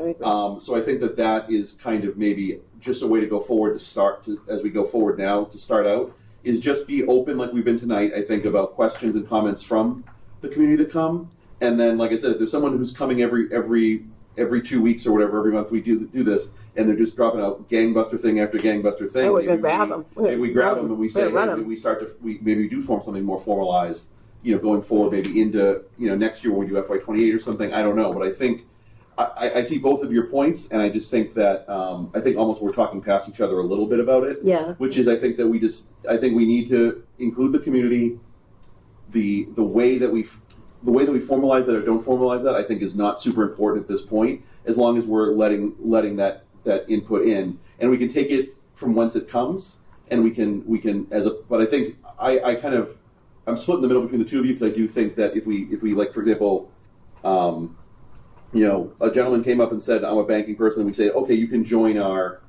So I think that is kind of maybe just a way to go forward as we go forward now to start out, is just be open like we've been tonight, I think, about questions and comments from the community that come. And then, like I said, if there's someone who's coming every 2 weeks or whatever, every month we do this, and they're just dropping out gangbuster thing after gangbuster thing. We're gonna grab them. Maybe we grab them and we say, maybe we do form something more formalized, going forward, maybe into next year when we do FY28 or something. I don't know, but I think I see both of your points, and I just think that I think almost we're talking past each other a little bit about it. Yeah. Which is, I think we need to include the community. The way that we formalize that or don't formalize that, I think, is not super important at this point, as long as we're letting that input in, and we can take it from whence it comes, and we can but I think I'm split in the middle between the two of you, because I do think that if we for example, a gentleman came up and said, I'm a banking person, and we say, okay, you can join our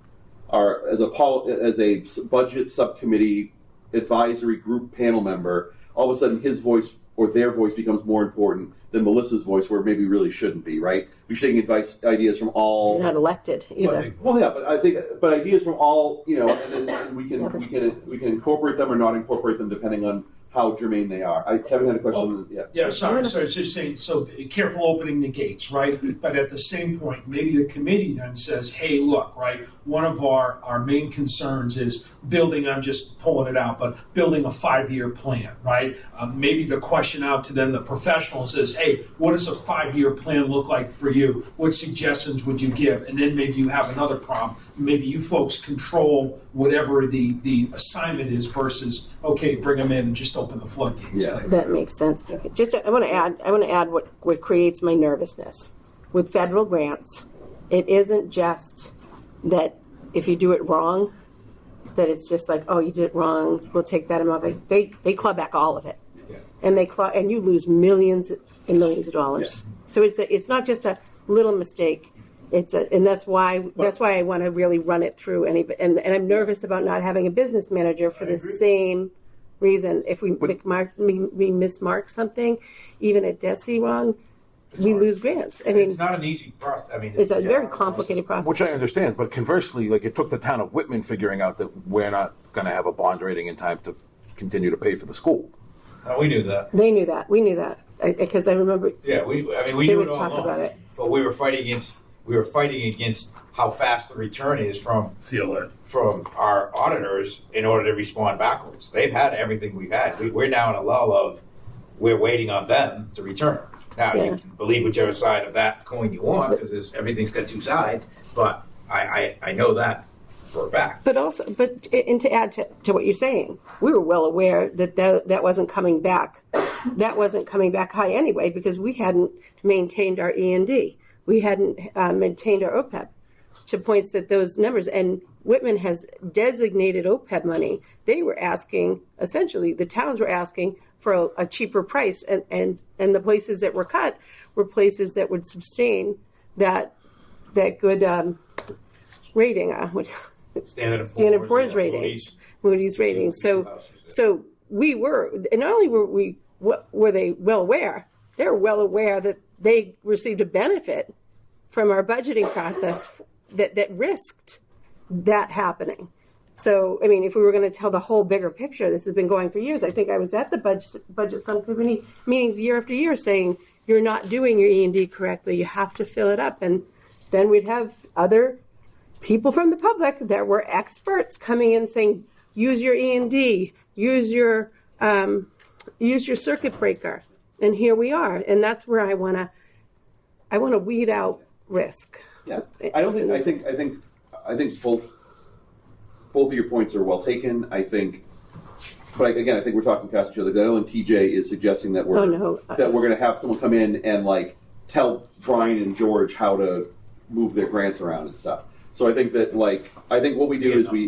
as a budget subcommittee advisory group panel member. All of a sudden his voice or their voice becomes more important than Melissa's voice, where maybe really shouldn't be, right? We should take ideas from all. You're not elected either. Well, yeah, but I think, ideas from all, and then we can incorporate them or not incorporate them depending on how germane they are. Kevin had a question. Yeah, sorry. So it's just saying, so be careful opening the gates, right? But at the same point, maybe the committee then says, hey, look, right, one of our main concerns is building, I'm just pulling it out, but building a 5-year plan, right? Maybe the question out to then the professionals is, hey, what does a 5-year plan look like for you? What suggestions would you give? And then maybe you have another problem. Maybe you folks control whatever the assignment is versus, okay, bring them in and just open the floodgates. Yeah. That makes sense. Just, I want to add what creates my nervousness with federal grants. It isn't just that if you do it wrong, that it's just like, oh, you did it wrong, we'll take that amount. They claw back all of it. And and you lose millions and millions of dollars. So it's not just a little mistake. And that's why I want to really run it through. And I'm nervous about not having a business manager for the same reason. If we mismark something, even at DESI wrong, we lose grants. I mean, It's not an easy process. I mean, it's a very complicated process. Which I understand, but conversely, like it took the town of Whitman figuring out that we're not going to have a bond rating in time to continue to pay for the school. We knew that. They knew that. We knew that because I remember. Yeah, we There knew was it all talk along. about it. But we were fighting against how fast the return is from our auditors in order to respond backwards. They've had everything we've had. We're now in a lull of we're waiting on them to return. Now you can believe whichever side of that coin you want because everything's got two sides. But I know that for a fact. But to add to what you're saying, we were well aware that wasn't coming back. That wasn't coming back high anyway because we hadn't maintained our E&D. We hadn't maintained our OPEB to points that those numbers. And Whitman has designated OPEB money. They were asking, essentially, the towns were asking for a cheaper price, and the places that were cut were places that would sustain that good rating. Standard Standard Poor's ratings, Moody's ratings. So we were, and not only were they well aware, they were well aware that they received a benefit from our budgeting process that risked that happening. So, I mean, if we were going to tell the whole bigger picture, this has been going for years. I think I was at the budget subcommittee meetings year after year saying, you're not doing your E&D correctly. You have to fill it up. And then we'd have other people from the public that were experts coming in saying, use your E&D, use your circuit breaker. And here we are. And that's where I want to weed out risk. Yeah, I think both of your points are well taken. I think, but again, I think we're talking past each other. I don't think TJ is suggesting that we're going to have someone come in and like tell Brian and George how to move their grants around and stuff. So I think that what we do is we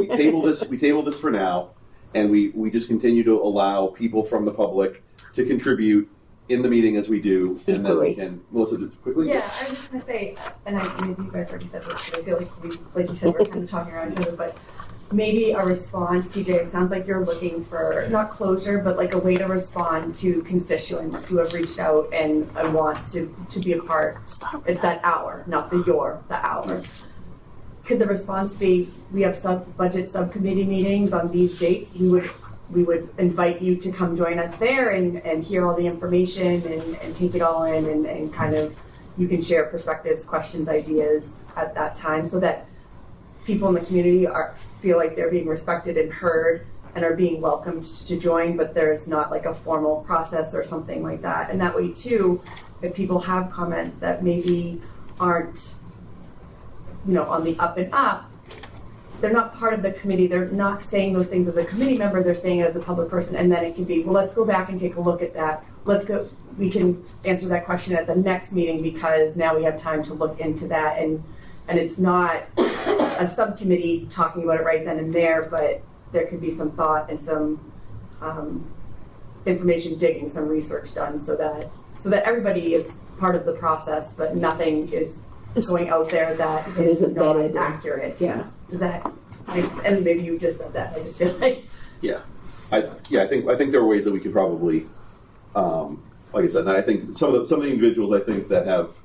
table this for now, and we just continue to allow people from the public to contribute in the meeting as we do, and then we can, Melissa, just quickly. Yeah, I was just gonna say, and maybe you guys already said this, but I feel like you said, we're kind of talking around each other, but maybe a response, TJ, it sounds like you're looking for, not closure, but like a way to respond to constituents who have reached out and want to be a part. It's that hour, not the hour. Could the response be, we have budget subcommittee meetings on these dates, we would invite you to come join us there and hear all the information and take it all in and kind of, you can share perspectives, questions, ideas at that time so that people in the community feel like they're being respected and heard and are being welcomed to join, but there's not like a formal process or something like that. And that way too, if people have comments that maybe aren't, on the up and up, they're not part of the committee, they're not saying those things as a committee member, they're saying it as a public person, and then it can be, well, let's go back and take a look at that. We can answer that question at the next meeting because now we have time to look into that, and it's not a subcommittee talking about it right then and there, but there could be some thought and some information digging, some research done so that everybody is part of the process, but nothing is going out there that is not accurate. Yeah. Does that make sense? And maybe you just said that. I just feel like. Yeah. I think there are ways that we could probably, like I said, and I think some of the individuals I think that have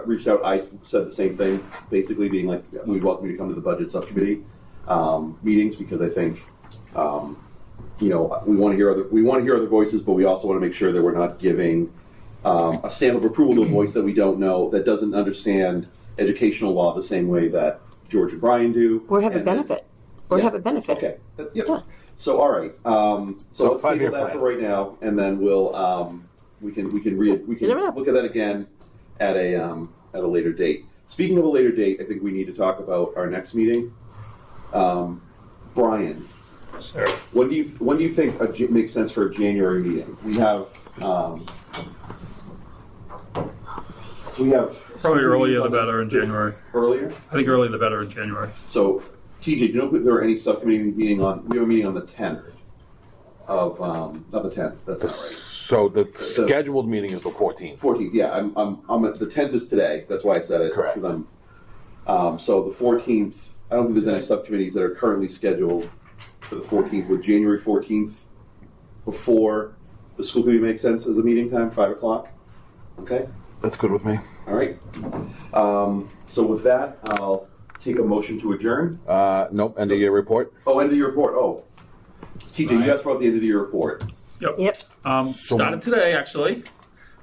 reached out, I said the same thing, basically being like, we'd welcome you to come to the budget subcommittee meetings because I think, we want to hear other voices, but we also want to make sure that we're not giving a stamp of approval to a voice that we don't know, that doesn't understand educational law the same way that George and Brian do. Or have a benefit. Okay. Yeah. So all right. So let's table that for right now, and then we'll we can look at that again at a later date. Speaking of a later date, I think we need to talk about our next meeting. Brian, Sir. when do you think makes sense for a January meeting? We have Probably earlier the better in January. Earlier? I think earlier the better in January. So, TJ, do you know if there are any subcommittee meeting on, we have a meeting on the 10th of, not the 10th, that's not right. So the scheduled meeting is the 14th. 14th, yeah, I'm at, the 10th is today, that's why I said it. Correct. 'Cause so the 14th, I don't think there's any subcommittees that are currently scheduled for the 14th. Would January 14th before the school committee make sense as a meeting time, 5 o'clock? Okay, That's good with me. all right. So with that, I'll take a motion to adjourn. Nope, end of year report. Oh, end of your report, oh. TJ, you asked about the end of the year report. Yep. Started today, actually.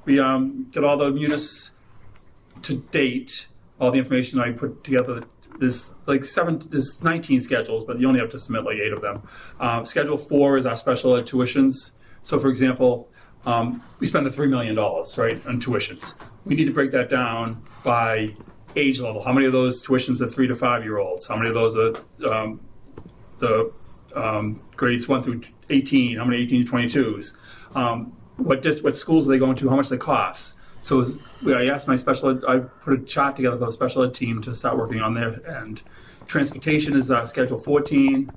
We got all the munis to date, all the information I put together. There's there's 19 schedules, but you only have to submit like 8 of them. Schedule 4 is our special ed tuitions. So, for example, we spend the $3 million, right, on tuitions. We need to break that down by age level. How many of those tuitions are 3 to 5-year-olds? How many of those are the grades 1 through 18? How many 18 to 22s? What schools are they going to? How much they cost? So I asked my special ed, I put a chart together for the special ed team to start working on their end. Transportation is Schedule 14.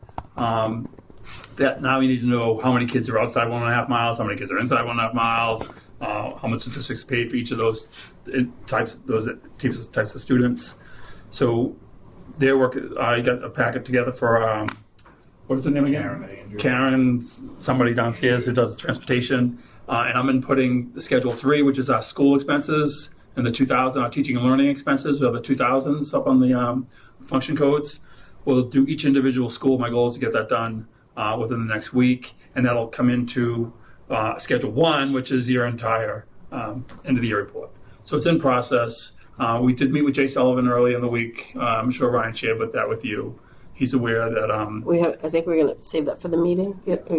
That now we need to know how many kids are outside 1.5 miles, how many kids are inside 1.5 miles, how much the district's paid for each of those types of students. So their work, I got a packet together for what is the name again? Karen, somebody downstairs who does transportation. And I'm inputting the Schedule 3, which is our school expenses, and the 2000, our teaching and learning expenses. We have the 2000s up on the function codes. We'll do each individual school. My goal is to get that done within the next week, and that'll come into Schedule 1, which is your entire end of the year report. So it's in process. We did meet with Jay Sullivan early in the week. I'm sure Ryan shared that with you. He's aware that I think we're going to save that for the meeting. Yep.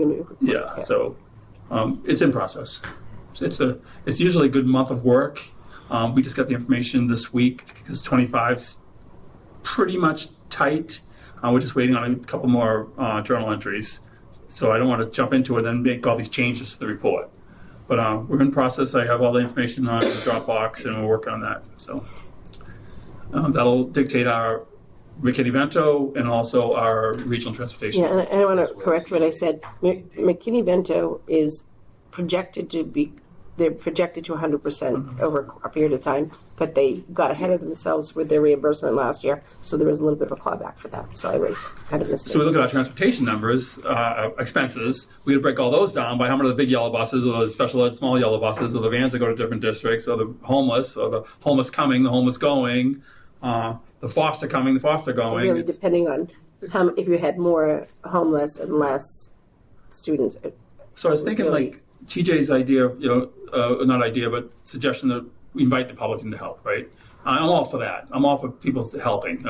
Yeah. So it's in process. It's usually a good month of work. We just got the information this week because 25's pretty much tight. We're just waiting on a couple more journal entries. So I don't want to jump into it and make all these changes to the report. But we're in process. I have all the information on the Dropbox, and we're working on that. So that'll dictate our McKinney-Vento and also our regional transportation. Yeah, and I want to correct what I said. McKinney-Vento is projected to be, they're projected to 100% over a period of time, but they got ahead of themselves with their reimbursement last year, so there was a little bit of a clawback for that. So I was kind of mistaken. So we look at our transportation numbers, expenses. We would break all those down by how many of the big yellow buses, or the special ed small yellow buses, or the vans that go to different districts, or the homeless coming, the homeless going, the foster coming, the foster going. So really, depending on if you had more homeless and less students. So I was thinking really, like TJ's idea of, not idea, but suggestion that we invite the public in to help, right? I'm all for that. I'm all for people helping,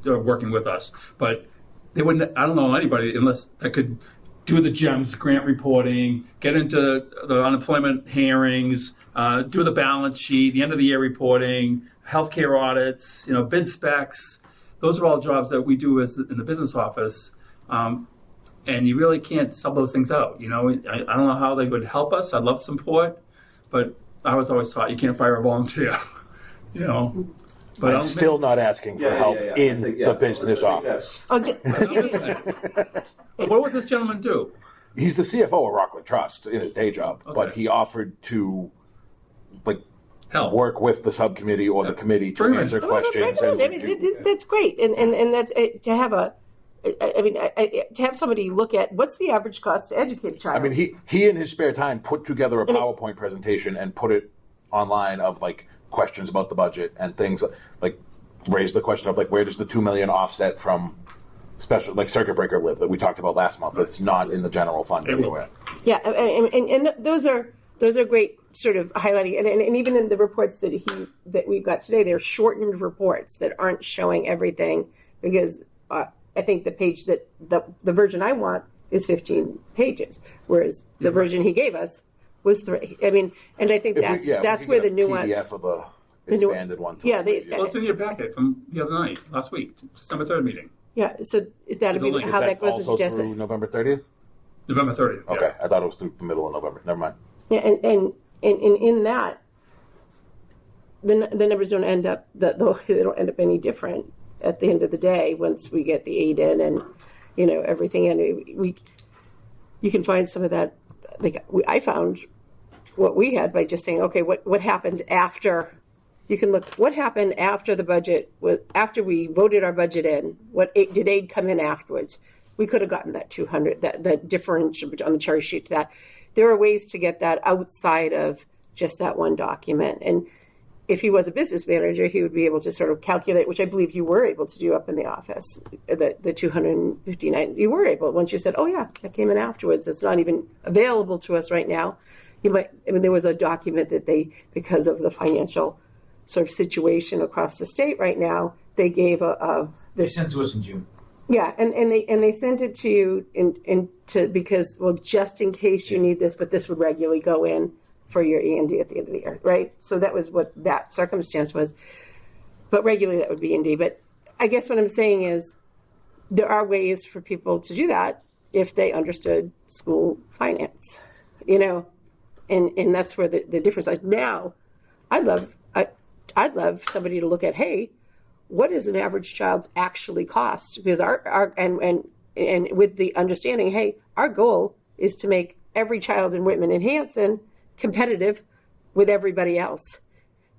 working with us. But they wouldn't, I don't know anybody unless that could do the GEMS grant reporting, get into the unemployment hearings, do the balance sheet, the end of the year reporting, healthcare audits, bid specs. Those are all jobs that we do in the business office. And you really can't sub those things out. I don't know how they would help us. I'd love support, but I was always taught you can't fire a volunteer. But I'm still not asking for help in the business office. Oh, But what would this gentleman do? He's the CFO of Rockland Trust in his day job, but he offered to Help. work with the subcommittee or the committee to Brilliant. answer questions. I mean, that's great, and that's to have to have somebody look at what's the average cost to educate a child. I mean, he in his spare time put together a PowerPoint presentation and put it online of questions about the budget and things raised the question of where does the $2 million offset from special circuit breaker live that we talked about last month that's not in the general fund everywhere. Yeah, and those are great sort of highlighting, and even in the reports that we got today, they're shortened reports that aren't showing everything because I think the page that the version I want is 15 pages, whereas the version he gave us was 3. I mean, and I think that's where the nuance. PDF of the expanded one. Yeah, Well, it's in your packet from the other night, last week, December 3rd meeting. Yeah, so is that how that goes? Also through November 30th? November 30th. Okay, Yeah. I thought it was through the middle of November. Never mind. Yeah, and in that, the numbers don't end up, they don't end up any different at the end of the day once we get the aid in and, everything in. You can find some of that, I found what we had by just saying, okay, what happened after. You can look what happened after the budget, after we voted our budget in. Did aid come in afterwards? We could have gotten that 200, that differential on the cherry sheet to that. There are ways to get that outside of just that one document. And if he was a business manager, he would be able to sort of calculate, which I believe you were able to do up in the office, the 259. You were able, once you said, oh yeah, that came in afterwards. It's not even available to us right now. There was a document that because of the financial sort of situation across the state right now, they gave They sent to us in June. Yeah, and they sent it to you because just in case you need this, but this would regularly go in for your E&D at the end of the year, right? So that was what that circumstance was. But regularly that would be E&D. But I guess what I'm saying is there are ways for people to do that if they understood school finance, and that's where the difference is. Now, I'd love somebody to look at, hey, what does an average child actually cost? Because and with the understanding, hey, our goal is to make every child in Whitman-Hanson competitive with everybody else.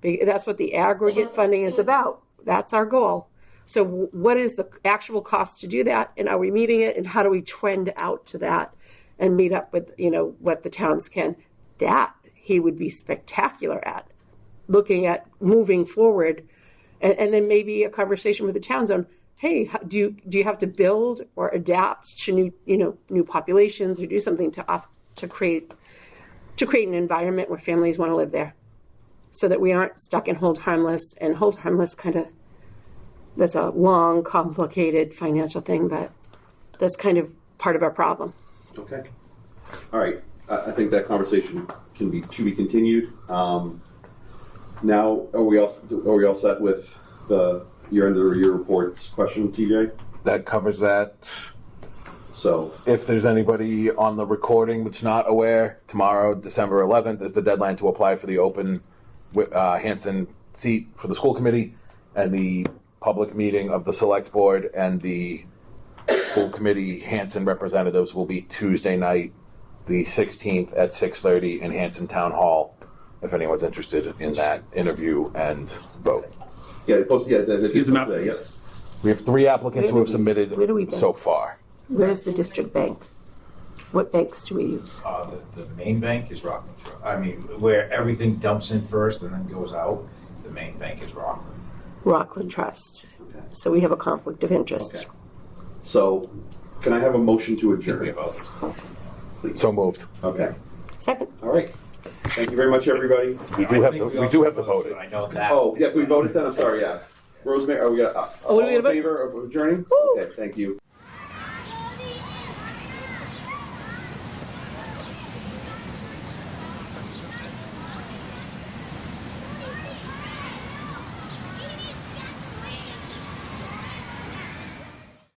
That's what the aggregate funding is about. That's our goal. So what is the actual cost to do that? And are we meeting it? And how do we trend out to that and meet up with, what the towns can? That he would be spectacular at. Looking at moving forward, and then maybe a conversation with the towns on, hey, do you have to build or adapt to new populations, or do something to create an environment where families want to live there, so that we aren't stuck in hold harmless. And hold harmless that's a long, complicated financial thing, but that's kind of part of our problem. Okay. All right. I think that conversation can be to be continued. Now, are we all set with the year-end of the year reports question, TJ? That covers that. So, If there's anybody on the recording that's not aware, tomorrow, December 11th, is the deadline to apply for the open Hanson seat for the school committee, and the public meeting of the select board and the school committee Hanson representatives will be Tuesday night, the 16th at 6:30 in Hanson Town Hall, if anyone's interested in that interview and vote. yeah, that's Excuse them out, yeah. please. We have 3 applicants who have Where do we submitted go? so far. Where's the district bank? What banks do we use? The main bank is Rockland. Where everything dumps in first and then goes out, the main bank is Rockland. Rockland Trust. So we have a conflict of interest. Okay. So, can I have a motion to Should be adjourn? about this. So moved. Okay. Second. All right. Thank you very much, everybody. We do have to vote it. I know that. Oh, yeah, we voted then? I'm sorry, yeah. Rosemary, are we what are we gonna all in vote? favor of adjourning? Okay, thank you.